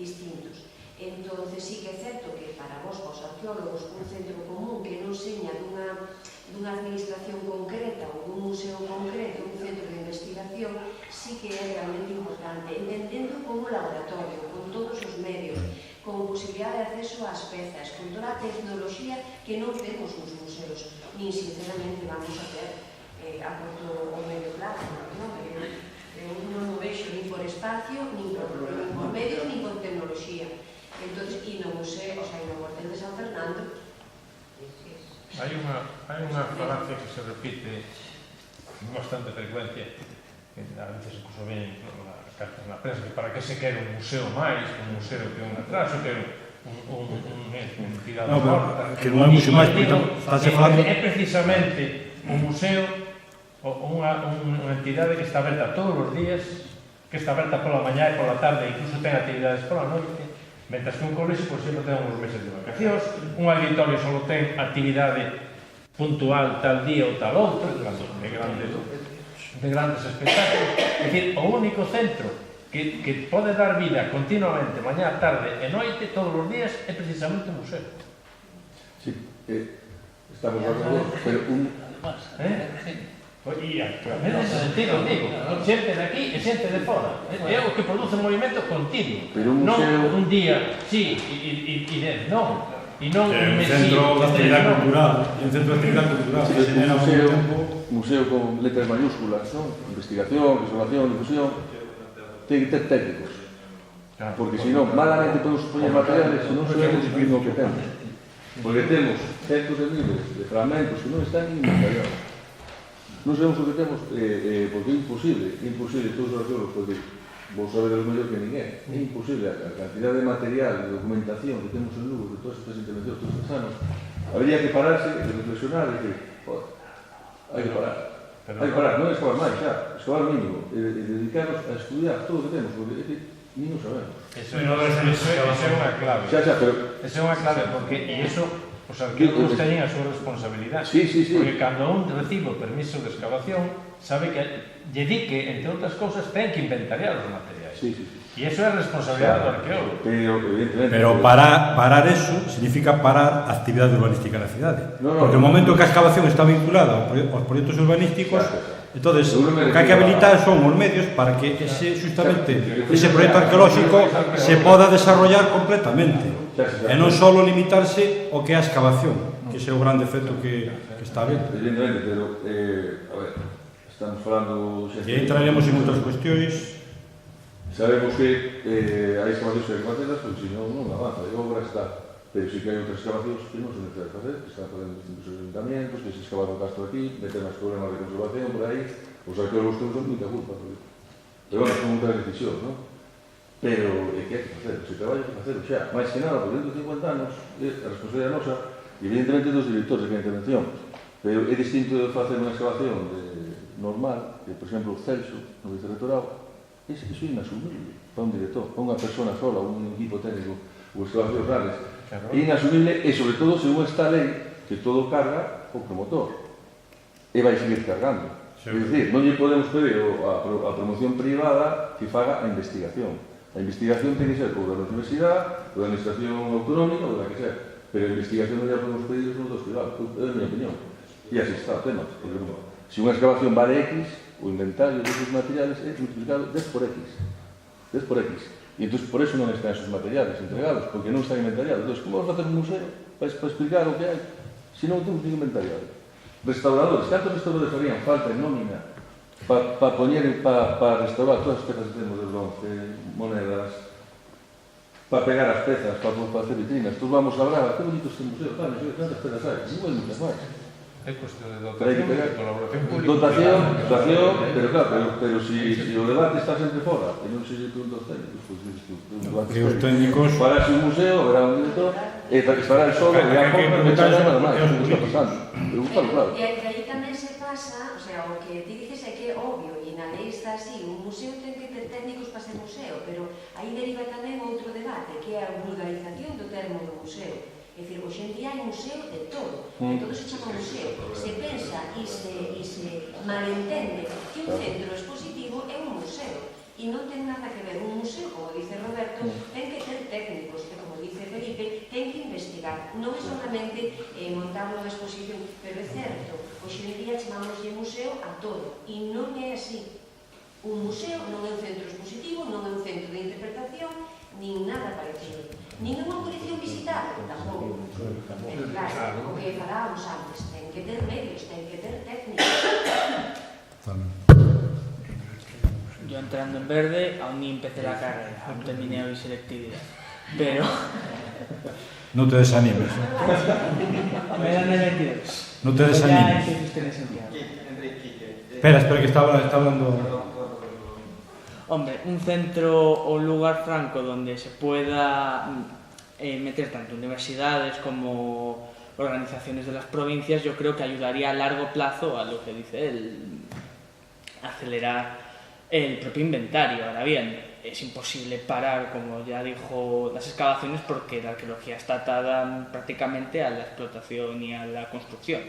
distintos. Entonces sí que é certo que para vos, os arqueólogos, un centro común que non seña dunha administración concreta ou dun museo concreto, un centro de investigación, sí que é realmente importante, entendendo como laboratorio, con todos os medios, con posibilidade de acceso ás pezas, con toda a tecnoloxía que non temos nos museos, nin sinceramente vamos a ter a corto ou medio plazo, non? Eu non o vexo nin por espacio, nin por medios, nin por tecnoloxía. Entón, e no museo, o sea, no cuartel de San Fernando, hai unha falacia que se repite con bastante frecuencia, que a veces incluso ven cartas na prensa, que para que se quere un museo máis, un museo que un atraso, que unha entidade morta. Que non é museo máis, porque estás falando... É precisamente un museo, unha entidade que está aberta todos os días, que está aberta pola mañá e pola tarde, incluso ten actividades pola noite, mentras que un colexio, por exemplo, ten uns meses de vacacións, un auditorio só ten actividade puntual tal día ou tal outro, de grandes espectáculos. É dicir, o único centro que pode dar vida continuamente, mañá, tarde e noite, todos os días, é precisamente o museo. Sí, estamos de acordo, pero un... E nese sentido, digo, xente de aquí e xente de fora. É o que produce un movimento continuo. Non un día, sí, e dez, non. E non un mes, sí. É un centro de actividade cultural. É un centro de actividade cultural. Un museo con letras mayúsculas, non? Investigación, observación, difusión. Ten que ter técnicos. Porque, senón, malamente podemos poñer materiales se non sabemos o que temos. Porque temos centros de miles de fragmentos que non están inventariados. Non sabemos o que temos, porque é imposible todos os arqueólogos, porque vos sabedes mellor que ninguén, é imposible a cantidad de material, de documentación que temos en Lugo, de todas estas intervencións, todos estes anos, habría que pararse, de reflexionar e dicir, hai que parar, non é escobar máis, xa, escobar mínimo, e dedicarnos a estudiar todo o que temos, porque é que non sabemos. Eso é unha clave. Eso é unha clave, porque, e iso, os arqueólogos teñen a súa responsabilidade. Sí. Porque cando un recibe o permiso de excavación, sabe que lle di que, entre outras cousas, ten que inventariar os materiais. Sí. E iso é a responsabilidade do arqueólogo. Pero parar eso significa parar a actividade urbanística na cidade. Porque no momento que a excavación está vinculada aos proxectos urbanísticos, entonces o que hai que habilitar son os medios para que justamente ese proxecto arqueolóxico se poda desarrollar completamente e non só limitarse ao que é a excavación, que ese é o grande efecto que está habendo. Evidentemente, pero a ver, estamos falando... E entraremos en outras cuestións. Sabemos que hai excavacións que hai que facelas, porque senón non avanza, e obra está. Pero sí que hai outras excavacións que non se necesita facer, que están facendo distintos ayuntamientos, que se excavado o castro aquí, meter máis problemas de conservación por aí, os arqueólogos que son moita culpa. Pero bueno, son outras decisións, non? Pero é que hai que facer, se traballo hai que facer xa. Mais que nada, por dentro de 50 anos, a responsabilidade nosa, e evidentemente dos directores de cada intervención. Pero é distinto de facer unha excavación normal, que, por exemplo, o Celso, no vicerrectorado, iso é inasumible para un director, para unha persona sola, un equipo técnico, ou excavacións raras. É inasumible, e sobre todo, según esta lei, que todo carga o promotor. E vai seguir cargando. É dicir, non lle podemos pedir a promoción privada que faga a investigación. A investigación ten que ser ou da universidade, ou da administración autonómica, ou da que sea. Pero a investigación non lle podemos pedir os dos privados, é a minha opinión. E así está o tema. Se unha excavación vale X, o inventario deses materiales é multiplicado 10 por X. 10 por X. E entón, por eso non están esos materiales entregados, porque non están inventariados. Entón, como vamos a facer un museo para explicar o que hai, se non temos que inventariado? Restauradores, cantos restauradores farían falta en nómina para restaurar todas as pezas que temos de bronce, monedas, para pegar as pezas, para hacer vitrinas? Todos vamos a Braga, que bonito este museo, claro, non sei cantas pezas hai, non hai muchas máis. É cuestión de dotación e colaboración pública. Dotación, pero claro, pero si o debate está sempre fora, e non se lle pregunta aos técnicos, pois Os técnicos... Farase un museo, haberá un director, e estará el solo, e a forma de echar nada máis, o que está pasando. Claro. E aí tamén se pasa, o sea, o que ti dices é que é obvio, e na lei está así, un museo ten que ter técnicos para ser museo, pero aí deriva tamén outro debate, que é a vulgarización do termo do museo. É dicir, hoxe en día hai museo de todo, de todo se chama museo. Se pensa e se malentende que un centro expositivo é un museo, e non ten nada que ver. Un museo, como dice Roberto, ten que ter técnicos, que, como dice Felipe, ten que investigar. Non é solamente montar unha exposición, pero é certo, hoxe en día chamámoslle museo a todo, e non é así. Un museo non é un centro expositivo, non é un centro de interpretación, nin nada parecido. Nin é unha colección visitable, tampouco. Claro, o que falábamos antes, ten que ter medios, ten que ter técnicos. Yo entrando en verde, aún ni empecé la carrera, aún terminé hoy selectividad. Pero... No te desanimes. Me dan el 22. No te desanimes. Espera, que está hablando... Hombre, un centro o lugar franco donde se pueda meter tanto universidades como organizaciones de las provincias, yo creo que ayudaría a largo plazo a lo que dice él, acelerar el propio inventario. Ahora bien, es imposible parar, como ya dijo, las excavaciones porque la arqueología está atada prácticamente a la explotación y a la construcción.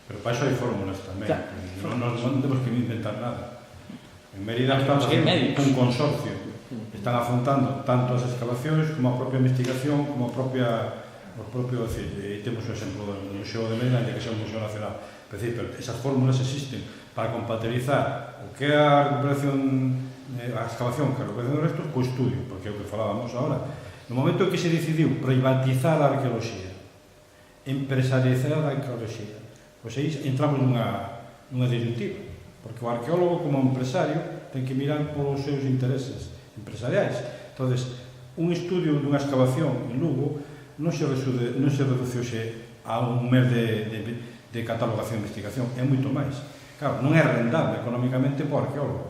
Pero para eso hay fórmulas tamén. Claro. No tenemos que inventar nada. En Mérida están facendo un consorcio. Están afrontando tanto as excavacións como a propia investigación, como a propia... temos o exemplo do Museo de Mérida, que é un museo nacional. Pero esas fórmulas existen para compatibilizar o que é a recuperación, a excavación, que é a recuperación dos restos, co estudio, porque é o que falábamos agora. No momento en que se decidiu privatizar a arqueoloxía, empresarializar a arqueoloxía, pois aí entramos nunha disyuntiva. Porque o arqueólogo, como empresario, ten que mirar polos seus intereses empresariais. Entón, un estudio dunha excavación en Lugo non se reduce a un mes de catalogación e investigación, é moito máis. Claro, non é rendable económicamente para o arqueólogo,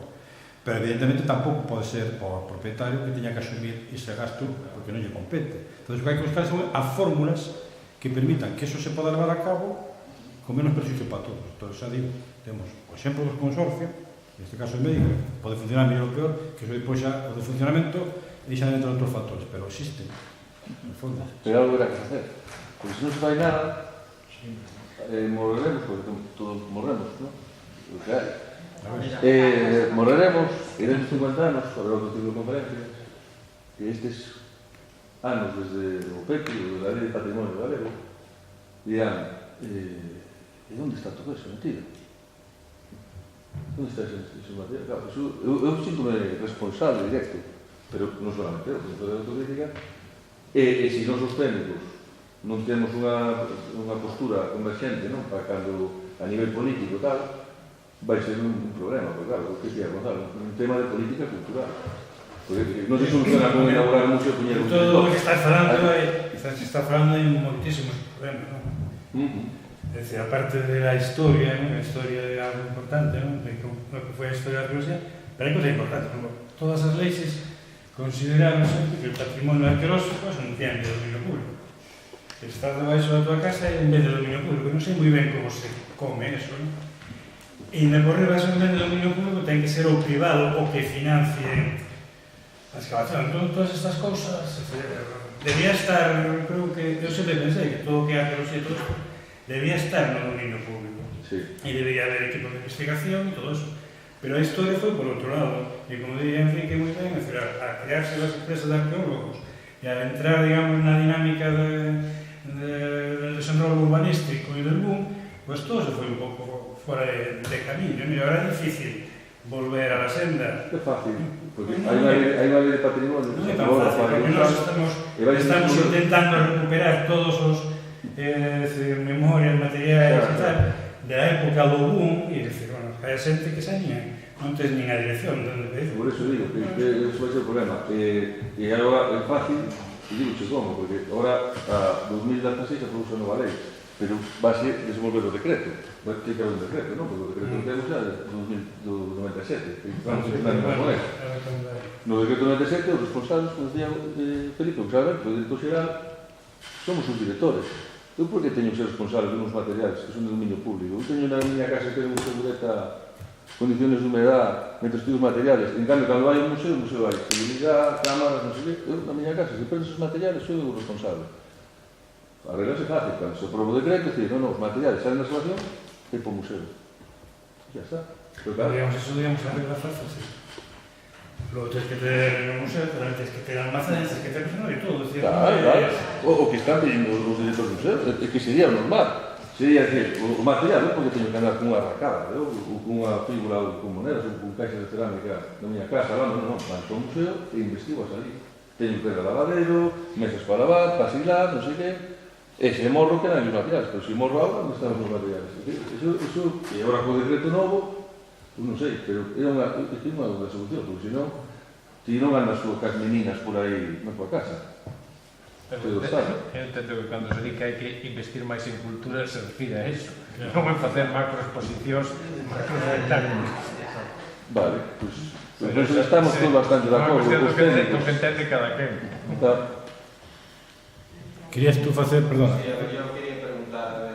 pero evidentemente tampouco pode ser para o propietario que teña que asumir ese gasto porque non lle compete. Entón, o que hai que buscar son as fórmulas que permitan que eso se poda levar a cabo con menos perjuicio para todos. Entón, xa digo, temos o exemplo dos consorcios, neste caso en médico, pode funcionar mellor ou peor, que eso depois xa o de funcionamento e xa dentro de outros factores, pero existen. Pero algo habrá que facer. Porque se non se fai nada, morreremos, porque todos morremos, non? O que hai. Morreremos, e dentro de 50 anos, habrá outro tipo de conferencias, que estes anos desde o PECI, da Lei de Patrimonio Galego, dirán, e onde está todo eso? Mentira. Onde está ese material? Claro, eu sinto-me responsable directo, pero non solamente eu, sino toda a autocrítica, e se nós os técnicos non temos unha postura convergente, non? Para cando a nivel político tal, vai ser un problema, porque claro, o que é, Gonzalo, un tema de política cultural. Porque non se soluciona con inaugurar un museo poñer un todo o que estás falando hai moitísimos problemas, non? É dicir, aparte de la historia, ¿no? La historia de algo importante, ¿no? De lo que fue la historia de la arqueología, pero hay cosas importantes, como todas as leyes consideraron sempre que el patrimonio arqueológico es un bien de dominio público. Que está debaixo da tua casa é un bien de dominio público, non sei moi ben como se come eso, ¿no? E na por riba un bien de dominio público ten que ser o privado o que financie a excavación. Entón, todas estas cousas debía estar, creo que, eu sempre pensei que todo o que é arqueología e todo isto debía estar no dominio público. Sí. E debería haber equipos de investigación e todo eso. Pero a historia foi por outro lado. E como diría Enrique moi ben, a crearse as empresas de arqueólogos e a entrar, digamos, na dinámica del desenrolo urbanístico e del boom, pues todo se foi un pouco fora de camiño. Mira, ahora é difícil volver a la senda. É fácil, porque hai unha lei de patrimonio. Non é tan fácil, porque nós estamos intentando recuperar todos os memorias, materiais e tal, da época do boom, e dicir, bueno, hai xente que xa non tens nin a dirección de onde veis. Por eso digo que eso vai ser o problema. E agora é fácil, e digo che como, porque agora a 2016 aprobouse a nova lei, pero va a ser desenvolver o decreto. Vai ter que haber un decreto, non? Porque o decreto que temos xa do 97, que vamos a intentar con él. No decreto 97, os responsables, como decía Felipe, o Xavier, o director xeral, somos os directores. Eu por que teño que ser responsable de uns materiais que son de dominio público? Eu teño na miña casa que ten un segureta condiciones de humedad, mentre estudios materiales. En cambio, cando hai un museo hai seguridade, cámaras, non sei que. Eu na miña casa, se perdes os materiales, sou o responsable. Arreglase fácil, cando se aproba o decreto, decir, non, os materiales salen da excavación e para o museo. Ya está. Digamos, eso digamos arregla fácil, sí. Luego tens que ter no museo, pero tens que ter almacenes, tens que ter personal e todo. Claro. O que están pedindo os directores do museo, é que sería normal. Sería decir, o material, non porque teño que andar con unha arracada, ou con unha figura ou con monedas, ou con caixas de cerámica na miña casa, non, van para o museo e investigo a salir. Teño que ir ao lavadero, mesas para lavar, para asilar, non sei que. E se morro que non hai os materiales, pero se morro agua, onde están os materiales? Eso, e agora co decreto novo, non sei, pero é unha solución, porque senón ti non andas coas meninas por aí na tua casa. Eu entendo que cando se di que hai que investir máis en cultura se refire a iso, non en facer macroexposicións, macroespectáculos. Vale, pois estamos todos bastante de acordo cos técnicos. O que entende cada quen. Querías tú facer, perdón. Yo quería preguntar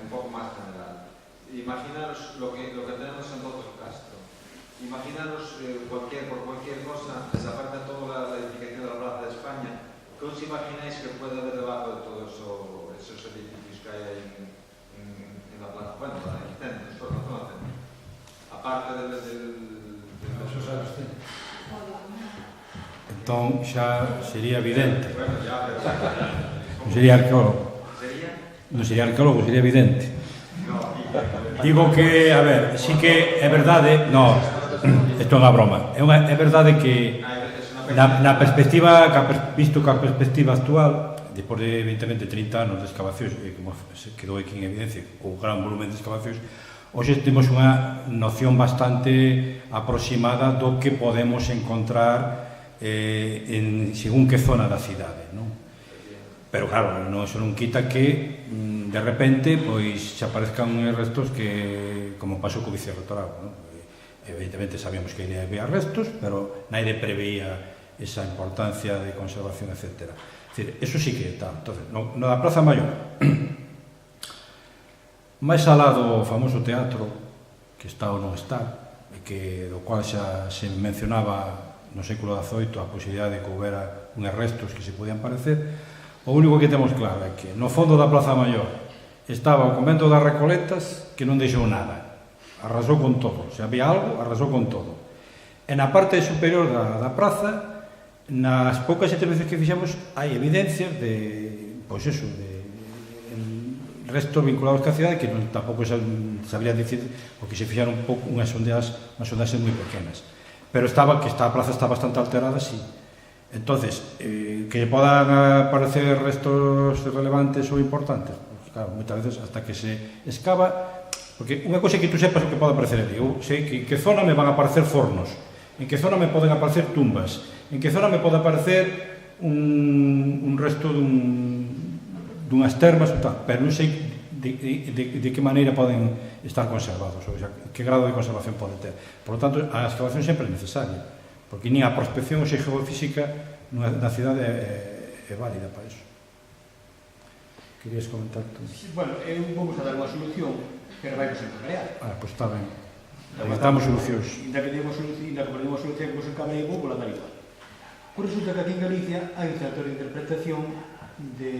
un poco más general. Imaginaros lo que tenemos en Botos Castro. Imaginaros por cualquier cosa, aparte de toda la edificación de la Plaza de España, ¿qué os imagináis que puede haber debajo de todos esos edificios que hay en la plaza? Bueno, en el centro, solo en el centro. Aparte Entón xa sería evidente. Bueno, ya, pero... Non sería arqueólogo. Non sería arqueólogo, sería evidente. Digo que, a ver, sí que é verdade, no, isto é unha broma, é verdade que na perspectiva, visto que a perspectiva actual, depois de evidentemente 30 anos de excavacións, como se quedou aquí en evidencia, o gran volumen de excavacións, hoxe temos unha noción bastante aproximada do que podemos encontrar en según que zona da cidade, non? Pero claro, eso non quita que de repente pois se aparezcan restos que, como pasou co Vicerro Torado, non? Evidentemente sabíamos que había restos, pero naide preveía esa importancia de conservación, etc. Es decir, eso sí que está. Entonces, no da Praza Maior, máis alá do famoso teatro, que está ou non está, e que do cual xa se mencionaba no século XVIII a posibilidade de que houbera uns restos que se podían parecer, o único que temos claro é que no fondo da Praza Maior estaba o convento das Recoletas, que non deixou nada, arrasou con todo, se había algo, arrasou con todo. E na parte superior da praza, nas poucas intervencións que fixemos, hai evidencias de, pois eso, de restos vinculados ca cidade que non tampouco sabría dicir, porque se fixaron un pouco unhas sondaxes moi pequenas. Pero que a praza está bastante alterada, sí. Entonces, que podan aparecer restos relevantes ou importantes, pues, claro, moitas veces hasta que se excava Porque unha cosa é que tú sepas o que pode aparecer ali. Eu sei que en que zona me van a aparecer fornos, en que zona me poden aparecer tumbas, en que zona me pode aparecer un resto dunhas termas, pero non sei de que maneira poden estar conservados, ou sea, que grado de conservación poden ter. Por lo tanto, a excavación sempre é necesaria, porque nin a prospección geofísica na cidade é válida para iso. Querías comentar tú? Bueno, eu vou a dar unha solución, pero vai sen cabrear. Pois está ben. Levantamos solucións. Inda que demos solución que vos encabreie, vou pola dar igual. Pois resulta que aquí en Galicia hai un centro de interpretación de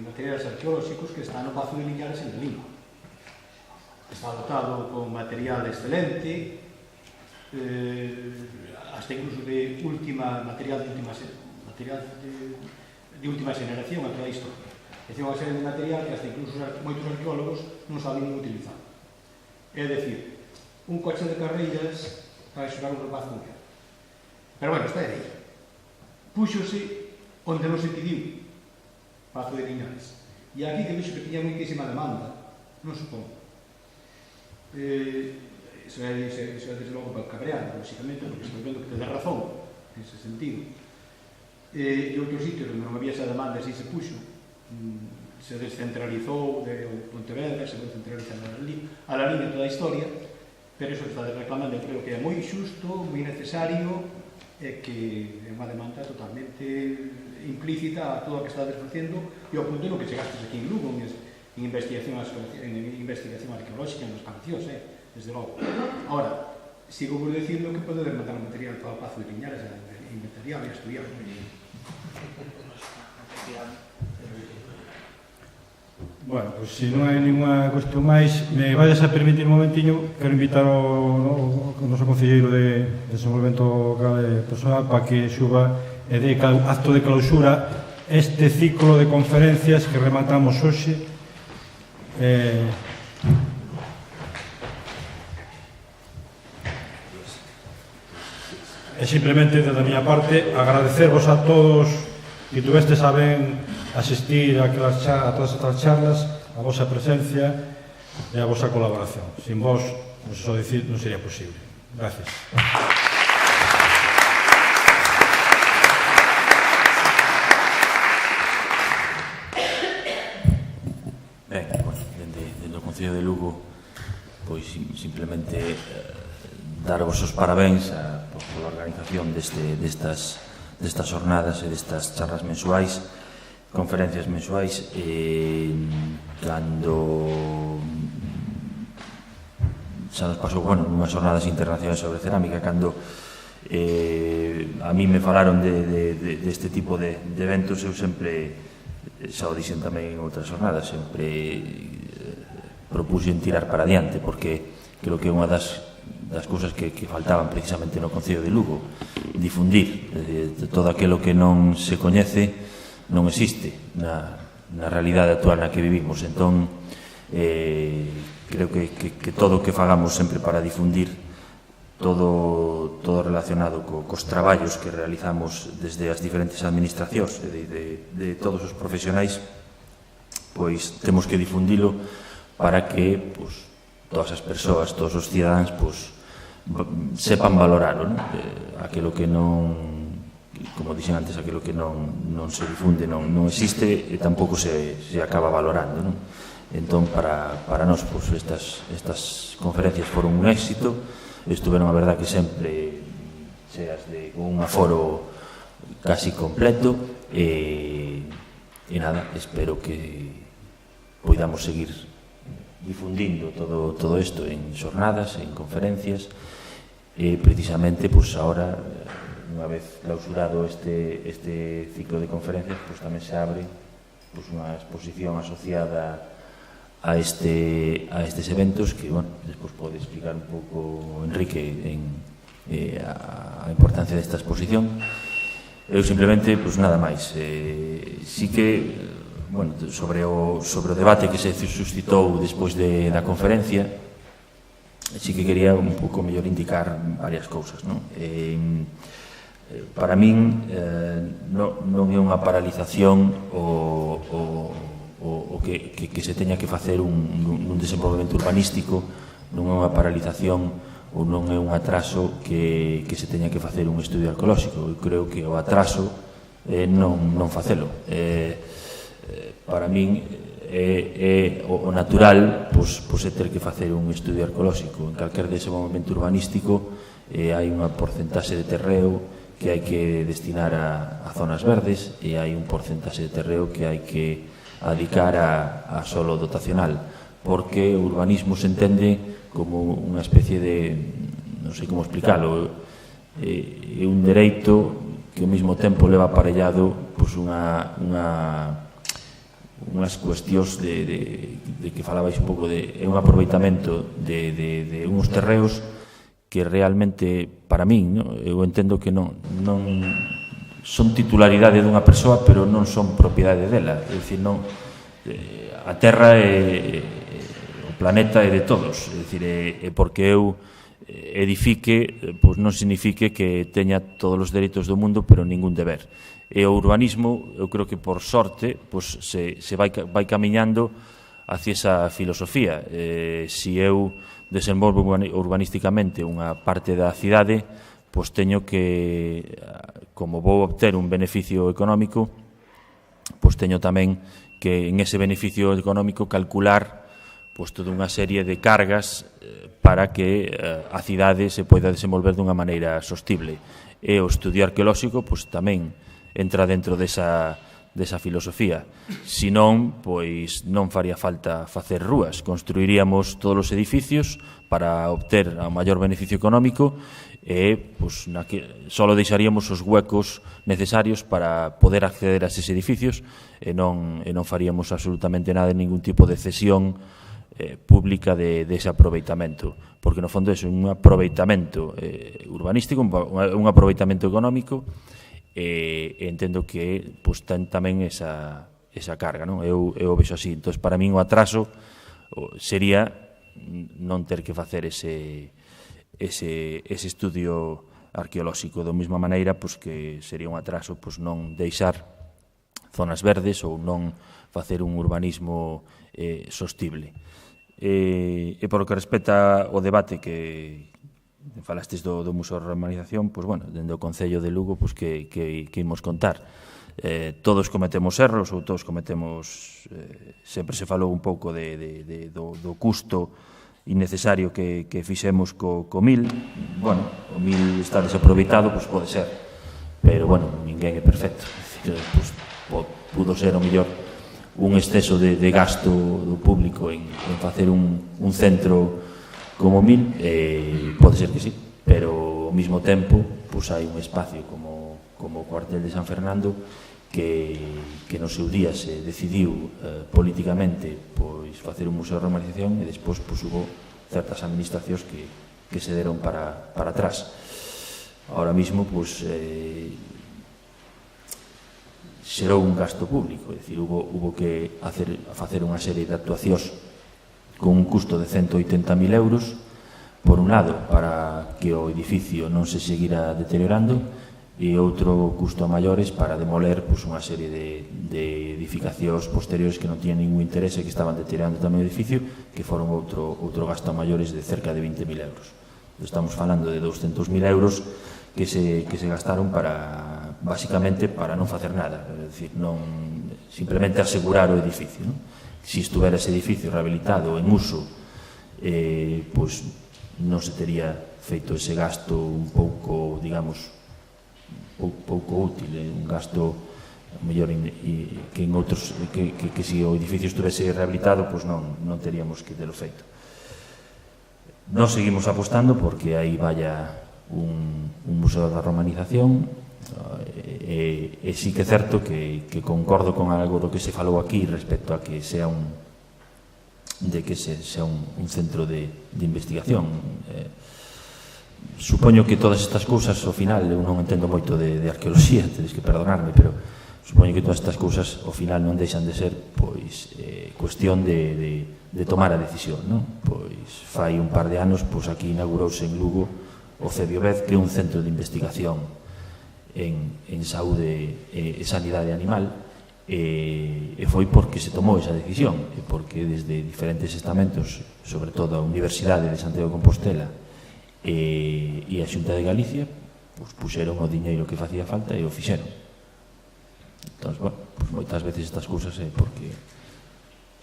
materiais arqueolóxicos que está no Pazo de Liñares en Lima. Está dotado con material excelente, hasta incluso de material de última generación a toda a historia. É unha serie de material que hasta incluso moitos arqueólogos non saben nin utilizar. É dicir, un coche de carreiras para xogar un rapaz con que. Pero bueno, está aí. Púxose onde non se pediu, Pazo de Liñares. E aquí que vexo que tiña moitísima demanda, non supongo. Iso é desde logo para cabrear, lógicamente, porque estou vendo que te dá razón, nese sentido. E outros sitios onde non había esa demanda, así se puxo, se descentralizou de Pontevedra, se descentralizou a la línea toda a historia, pero iso que está reclamando, eu creo que é moi xusto, moi necesario, e que é unha demanda totalmente implícita a todo o que estades facendo e ao punto no que chegastes aquí en Lugo en investigación arqueolóxica en excavacións, desde logo. Ahora, sigo vos dicindo que podedes mandar o material para o Pazo de Liñares a inventariar e a estudiar. Bueno, pois se non hai ninguna cuestión máis, me vayas a permitir un momentiño, quero invitar ao noso concelleiro de desenvolvemento local e personal para que suba e de acto de clausura este ciclo de conferencias que rematamos hoxe. E simplemente, desde a miña parte, agradecervos a todos que tuvestes a ben asistir a todas estas charlas, a vosa presencia e a vosa colaboración. Sin vos, só dicir, non sería posible. Gracias. Ben, bueno, dende o Concello de Lugo, pois simplemente darvos os parabéns pola organización destas jornadas e destas charlas mensuais, conferencias mensuais, cando xa nos pasou, bueno, unhas jornadas internacionais sobre cerámica, cando a mí me falaron deste tipo de eventos, eu sempre, xa o dixen tamén en outras jornadas, sempre propuxen tirar para adiante, porque creo que é unha das cousas que faltaban precisamente no Concello de Lugo, difundir todo aquilo que non se coñece, non existe na realidade actual na que vivimos. Entón, creo que todo o que fagamos sempre para difundir todo relacionado cos traballos que realizamos desde as diferentes administracións e de todos os profesionais, pois temos que difundilo para que todas as persoas, todos os cidadáns sepan valoralo, aquilo que non, como dixen antes, aquilo que non se difunde non existe e tampouco se acaba valorando. Entón, para nós, estas conferencias foron un éxito, estuveron, a verdad, que sempre cheas con un aforo casi completo, e nada, espero que poidamos seguir difundindo todo isto en xornadas, en conferencias, e precisamente, ahora, unha vez clausurado este ciclo de conferencias, tamén se abre unha exposición asociada a estes eventos que, bueno, despois pode explicar un pouco Enrique a importancia desta exposición. Eu simplemente, nada máis. Sí que, bueno, sobre o debate que se suscitou despois da conferencia, sí que quería un pouco mellor indicar varias cousas, non? Para min non é unha paralización o que que se teña que facer un desenvolvemento urbanístico non é unha paralización ou non é un atraso que se teña que facer un estudio arqueolóxico. Eu creo que o atraso é non facelo. Para min o natural é ter que facer un estudio arqueolóxico. En calquer desenvolvemento urbanístico hai unha porcentaxe de terreo que hai que destinar a zonas verdes e hai un porcentaxe de terreo que hai que adicar a solo dotacional, porque o urbanismo se entende como unha especie de, non sei como explicalo, é un dereito que ao mesmo tempo leva aparellado unhas cuestións de que falabais un pouco de un aproveitamento de uns terreos que realmente, para min, eu entendo que non son titularidade dunha persoa, pero non son propiedade dela. É dicir, a terra o planeta é de todos. É dicir, porque eu edifique, pois non signifique que teña todos os dereitos do mundo, pero ningún deber. E o urbanismo, eu creo que por sorte, pois se vai camiñando hacia esa filosofía. Se eu desenvolvo urbanísticamente unha parte da cidade, pois teño que, como vou obter un beneficio económico, pois teño tamén que en ese beneficio económico calcular pois toda unha serie de cargas para que a cidade se poida desenvolver dunha maneira sostible. E o estudio arqueolóxico pois tamén entra dentro desa filosofía. Si non, pois non faría falta facer rúas. Construiríamos todos os edificios para obter o maior beneficio económico e pois, só deixaríamos os huecos necesarios para poder acceder a eses edificios e non faríamos absolutamente nada, ningún tipo de cesión pública dese aproveitamento, porque no fondo é un aproveitamento urbanístico, un aproveitamento económico, e entendo que pois, ten tamén esa carga, non? Eu o vexo así. Entón, para min o atraso sería non ter que facer ese estudio arqueolóxico. Da mesma maneira pois, que sería un atraso pois, non deixar zonas verdes ou non facer un urbanismo sostible. E por o que respecta ao debate que falastes do Museo de Romanización, pois, bueno, dende o Concello de Lugo, pois, que imos contar. Todos cometemos erros, ou todos cometemos... sempre se falou un pouco do custo innecesario que fixemos co MIL. Bueno, o MIL está desaproveitado, pois pode ser, pero, bueno, ninguén é perfecto. Pois, pudo ser, o mellor, un exceso de gasto do público en facer un centro como MIL, pode ser que sí, pero ao mesmo tempo pois hai un espacio como o cuartel de San Fernando que no seu día se decidiu políticamente pois facer un museo de romanización e despois pois hubo certas administracións que se deron para atrás. Ahora mismo pois xerou un gasto público, é dicir, hubo que facer unha serie de actuacións con un custo de 180.000 euros, por un lado, para que o edificio non se seguira deteriorando, e outro custo a maiores para demoler unha serie de edificacións posteriores que non tiñan ningún interese, que estaban deteriorando tamén o edificio, que foron outro gasto a maiores de cerca de 20.000 euros. Estamos falando de 200.000 euros que se gastaron basicamente para non facer nada, é dicir, simplemente asegurar o edificio, non? Si estuvera ese edificio rehabilitado en uso, pois non se tería feito ese gasto un pouco, digamos, pouco útil, un gasto mellor que en outros, que se o edificio estuvese rehabilitado, pois non teríamos que telo feito. Nós seguimos apostando porque aí vaya un museo da romanización, e sí que é certo que concordo con algo do que se falou aquí respecto a que sea un centro de investigación. Supoño que todas estas cousas, ao final, eu non entendo moito de arqueoloxía, tedes que perdonarme, pero supoño que todas estas cousas ao final non deixan de ser pois cuestión de tomar a decisión, non? Pois fai un par de anos pois aquí inaugurouse en Lugo o CEBIOVED, que é un centro de investigación en saúde e sanidade animal, e foi porque se tomou esa decisión, e porque desde diferentes estamentos, sobre todo a Universidade de Santiago de Compostela e a Xunta de Galicia, puxeron o diñeiro que facía falta e o fixeron. Entón, bueno, moitas veces estas cousas é porque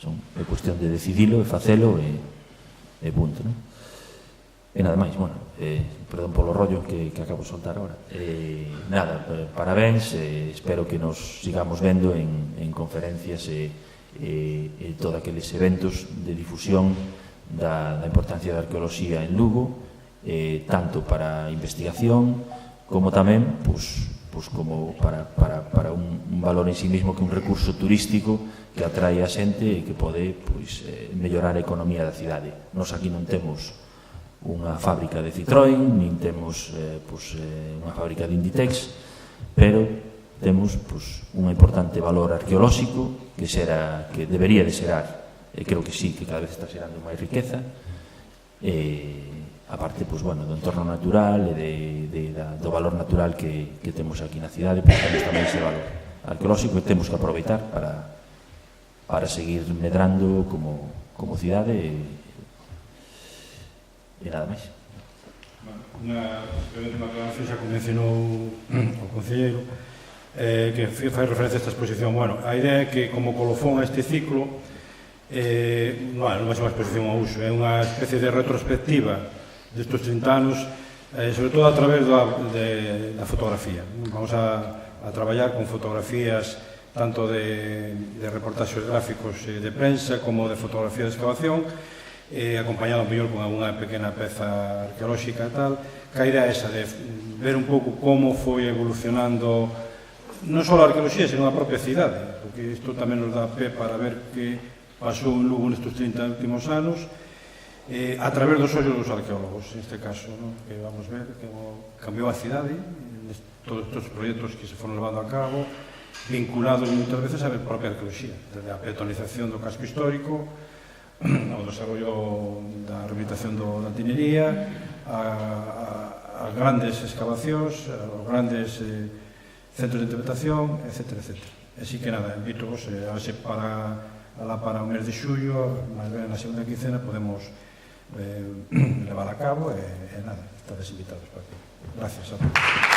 é cuestión de decidilo e facelo e punto, non? E nada máis, bueno, perdón polo rollo que acabo de soltar agora. Nada, parabéns, espero que nos sigamos vendo en conferencias e todos aqueles eventos de difusión da importancia da arqueoloxía en Lugo, tanto para investigación como tamén como para un valor en sí mismo, que un recurso turístico que atrae a xente e que pode mellorar a economía da cidade. Nos aquí non temos unha fábrica de Citroën, nin temos unha fábrica de Inditex, pero temos un importante valor arqueolóxico que debería de xerar, e creo que sí, que cada vez está xerando máis riqueza, aparte do entorno natural e do valor natural que temos aquí na cidade, temos tamén ese valor arqueolóxico que temos que aproveitar para seguir medrando como cidade e nada máis. Unha aclaración xa que mencionou o concelleiro, que fai referencia a esta exposición. Bueno, a idea é que como colofón a este ciclo non é unha exposición ao uso, é unha especie de retrospectiva destes 30 anos, sobre todo a través da fotografía. Vamos a traballar con fotografías tanto de reportaxes gráficos de prensa como de fotografía de excavación, acompañado mellor con alguna pequena peza arqueolóxica e tal, que a idea é esa de ver un pouco como foi evolucionando non só a arqueoloxía, senón a propia cidade, porque isto tamén nos dá pé para ver que pasou en Lugo nestes 30 últimos anos, a través dos ollos dos arqueólogos, en este caso, que vamos ver que cambiou a cidade, todos estes proxectos que se foron levando a cabo, vinculados moitas veces a propia arqueoloxía, desde a petonización do casco histórico, ao desarrollo da rehabilitación da antinería, a grandes excavacións, aos grandes centros de interpretación, etc. Así que nada, invito-vos a ver se para o mes de xullo, máis ben na segunda quincena, podemos levar a cabo e nada, estades invitados para aquí. Gracias a todos.